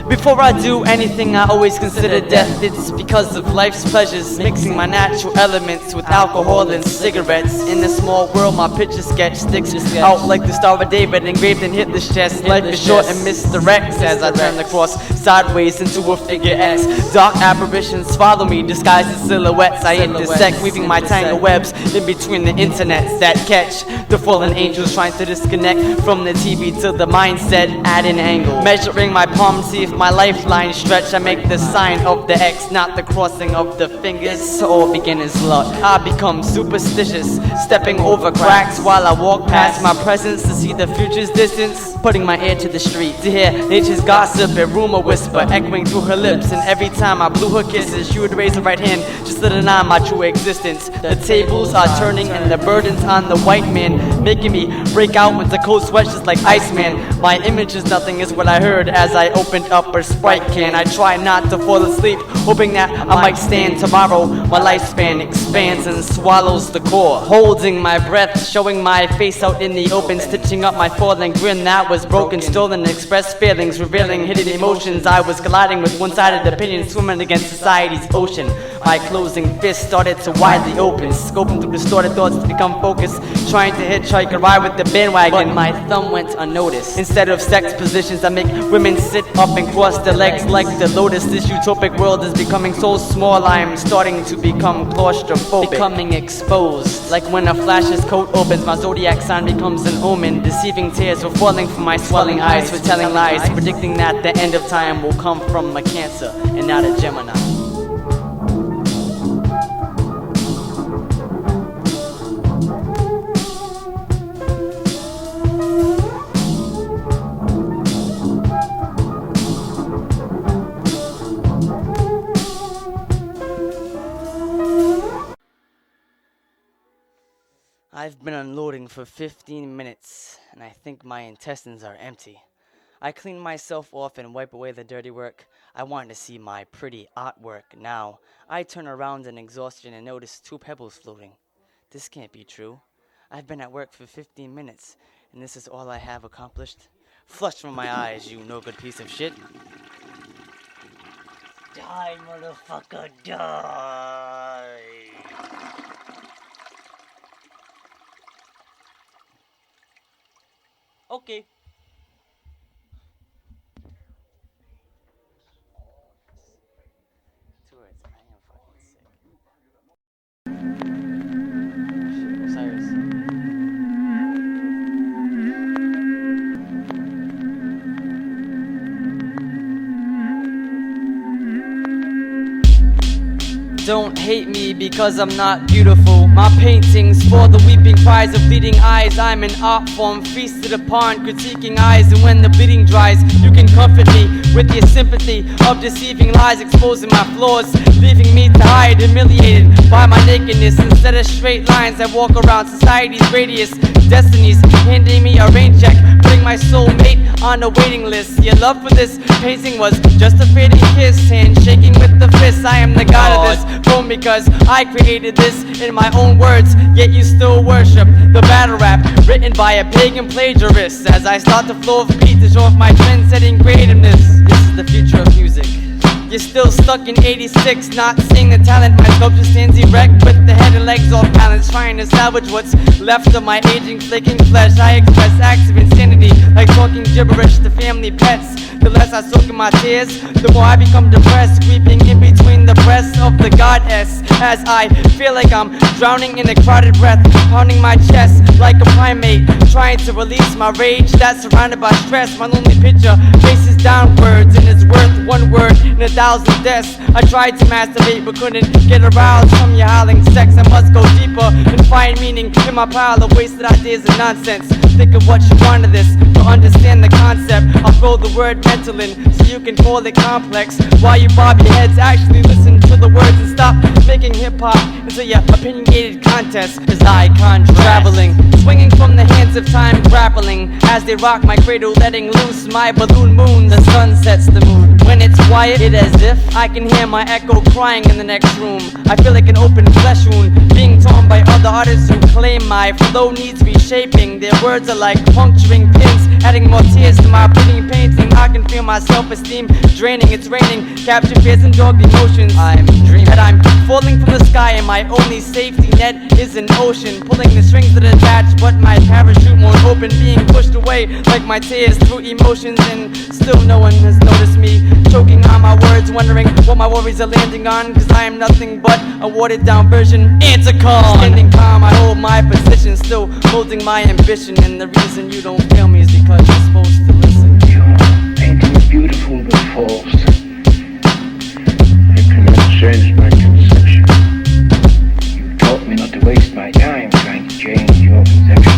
Before I do anything, I always consider death. It's because of life's pleasures, mixing my natural elements with alcohol and cigarettes. In a small world, my picture sketch sticks out like the Star of David engraved in Hitler's chest. Life is short and misdirects as I turn the cross sideways into a figure X. Dark apparitions follow me, disguised as silhouettes. I intersect, weaving my tangled webs in between the internets that catch the fallen angels trying to disconnect from the TV to the mindset at an angle. Measuring my palm, see if my lifeline stretch. I make the sign of the X, not the crossing of the fingers. All beginner's luck. I become superstitious, stepping over cracks while I walk past my presence to see the future's distance. Putting my ear to the street to hear nature's gossip and rumor whisper echoing through her lips. And every time I blew her kisses, she would raise her right hand just to deny my true existence. The tables are turning and the burden's on the white man, making me break out into cold sweats just like Iceman. My image is nothing is what I heard as I opened up a Sprite can. I try not to fall asleep, hoping that I might stand tomorrow. My lifespan expands and swallows the core, holding my breath, showing my face out in the open, stitching up my falling grin that was broken, stolen, expressed feelings, revealing hidden emotions. I was colliding with one-sided opinions, swimming against society's ocean. My closing fist started to widely open, scoping through distorted thoughts to become focused, trying to hitchhike a ride with the bandwagon. But my thumb went unnoticed. Instead of sex positions, I make women sit up and cross their legs like the lotus. This utopic world is becoming so small, I am starting to become claustrophobic, becoming exposed. Like when a flash's coat opens, my zodiac sign becomes an omen. Deceiving tears were falling from my swelling eyes, for telling lies, predicting that the end of time will come from a Cancer and not a Gemini. I've been unloading for 15 minutes, and I think my intestines are empty. I clean myself off and wipe away the dirty work. I want to see my pretty artwork now. I turn around in exhaustion and notice 2 pebbles floating. This can't be true. I've been at work for 15 minutes, and this is all I have accomplished. Flush from my eyes, you no-good piece of shit. Die, motherfucker, die! Okay. Towards, I am fucking sick. Shit, Osiris. Don't hate me because I'm not beautiful. My paintings for the weeping cries of bleeding eyes. I'm an art form feasted upon critiquing eyes. And when the bleeding dries, you can comfort me with your sympathy of deceiving lies, exposing my flaws, leaving me to hide, humiliated by my nakedness. Instead of straight lines, I walk around society's radius. Destinies handing me a rain check, putting my soulmate on a waiting list. Your love for this painting was just a fading kiss, hand shaking with the fist. I am the god of this poem because I created this in my own words, yet you still worship the battle rap written by a pagan plagiarist. As I start the flow of beat to show off my trend-setting creativeness, this is the future of music. You're still stuck in 86, not seeing the talent. My sculpture stands erect with the head and legs off balance, trying to salvage what's left of my aging, flaking flesh. I express acts of insanity, like talking gibberish to family pets. The less I soak in my tears, the more I become depressed, weeping in between the breasts of the goddess. As I feel like I'm drowning in a crowded breath, pounding my chest like a primate, trying to release my rage that's surrounded by stress. My lonely picture faces downwards and is worth one word in 1,000 deaths. I tried to masturbate but couldn't get aroused from your howling sex. I must go deeper and find meaning in my pile of wasted ideas and nonsense. Think of what you want of this, to understand the concept. I'll throw the word mental in so you can call it complex. While you bob your heads, actually listen to the words and stop making hip-hop into your opinionated contest. As I contrast, traveling, swinging from the hands of time, grappling as they rock my cradle, letting loose my balloon moon. The sun sets the mood. When it's quiet, it's as if I can hear my echo crying in the next room. I feel like an open flesh wound being torn by other artists who claim my flow needs reshaping. Their words are like puncturing pins, adding more tears to my bleeding painting. I can feel my self-esteem draining. It's raining, capture fears and dogged emotions. I'm dreaming that I'm falling from the sky and my only safety net is an ocean, pulling the strings that attach, but my parachute won't open, being pushed away like my tears through emotions, and still no one has noticed me, choking on my words, wondering what my worries are landing on, cause I am nothing but a watered down version. Answer call, standing calm, I hold my position, still holding my ambition, and the reason you don't feel me is because you're supposed to listen. Your painting is beautiful but false. I cannot change my conception. You taught me not to waste my time trying to change your conception.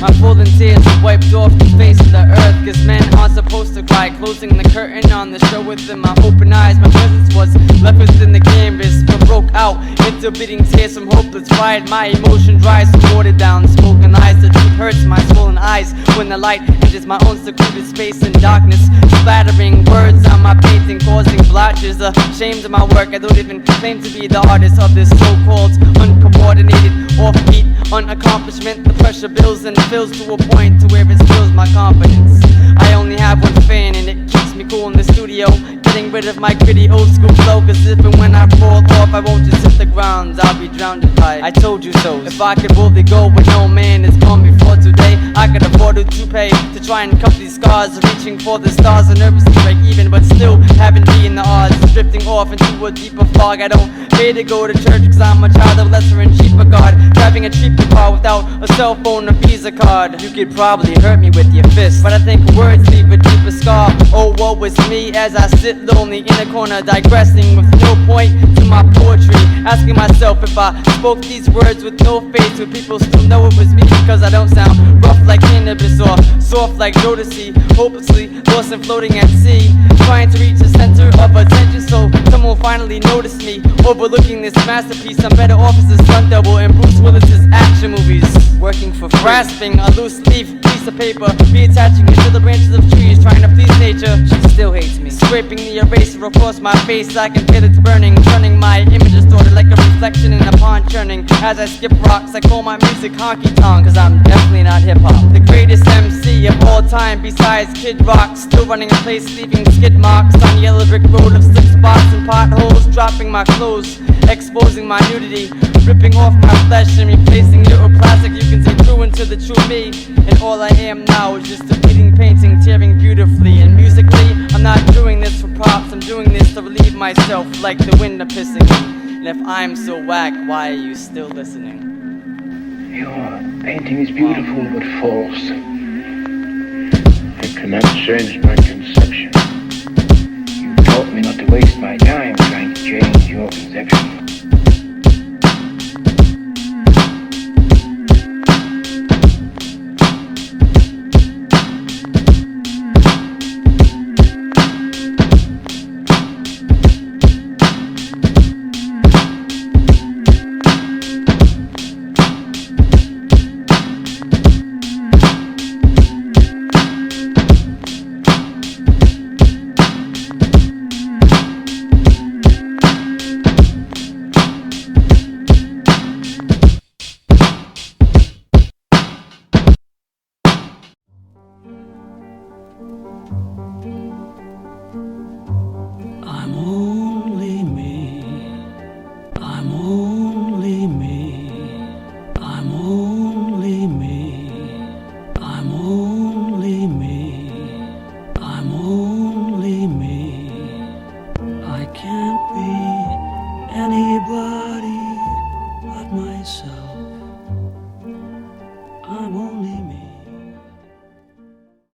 My fallen tears have wiped off the face of the earth, cause men aren't supposed to cry. Closing the curtain on the show within my open eyes. My presence was left within the canvas, but broke out into bleeding tears from hopeless pride. My emotion dries from watered down spoken eyes. The truth hurts my swollen eyes when the light enters my own secluded space in darkness, splattering words on my painting, causing blotches. Ashamed of my work, I don't even claim to be the artist of this so-called uncoordinated, offbeat unaccomplishment. The pressure builds and fills to a point to where it spills my confidence. I only have one fan and it keeps me cool in the studio, getting rid of my gritty old school flow, cause if and when I fall off I won't just hit the ground, I'll be drowned in light. I told you so. If I could boldly go where no man has gone before today, I could afford to pay to try and cover these scars, reaching for the stars and nervously break even, but still haven't beaten the odds, drifting off into a deeper fog. I don't pay to go to church cause I'm a child of lesser and cheaper God, driving a cheaper car without a cell phone or Visa card. You could probably hurt me with your fist, but I think words leave a deeper scar. Oh, woe is me as I sit lonely in a corner, digressing with no point to my poetry, asking myself if I spoke these words with no face, would people still know it was me? Because I don't sound rough like cannabis or off like Jodeci, hopelessly lost and floating at sea, trying to reach the center of attention so someone will finally notice me. Overlooking this masterpiece, I'm better off as a stunt double in Bruce Willis's action movies. Working for free. Grasping a loose leaf piece of paper, reattaching it to the branches of trees, trying to please nature. She still hates me. Scraping the eraser across my face, I can feel it's burning, turning my image distorted like a reflection in a pond churning. As I skip rocks, I call my music honky tonk, cause I'm definitely not hip hop. The greatest MC of all time besides Kid Rock, still running a place, leaving skid marks on the yellow brick road of slip spots and potholes, dropping my clothes, exposing my nudity, ripping off my flesh and replacing it with plastic. You can see through into the true me, and all I am now is just a fleeting painting, tearing beautifully. And musically, I'm not doing this for props, I'm doing this to relieve myself like the wind of pissing me. And if I'm so whack, why are you still listening? Your painting is beautiful but false. I cannot change my conception. You taught me not to waste my time trying to change your conception.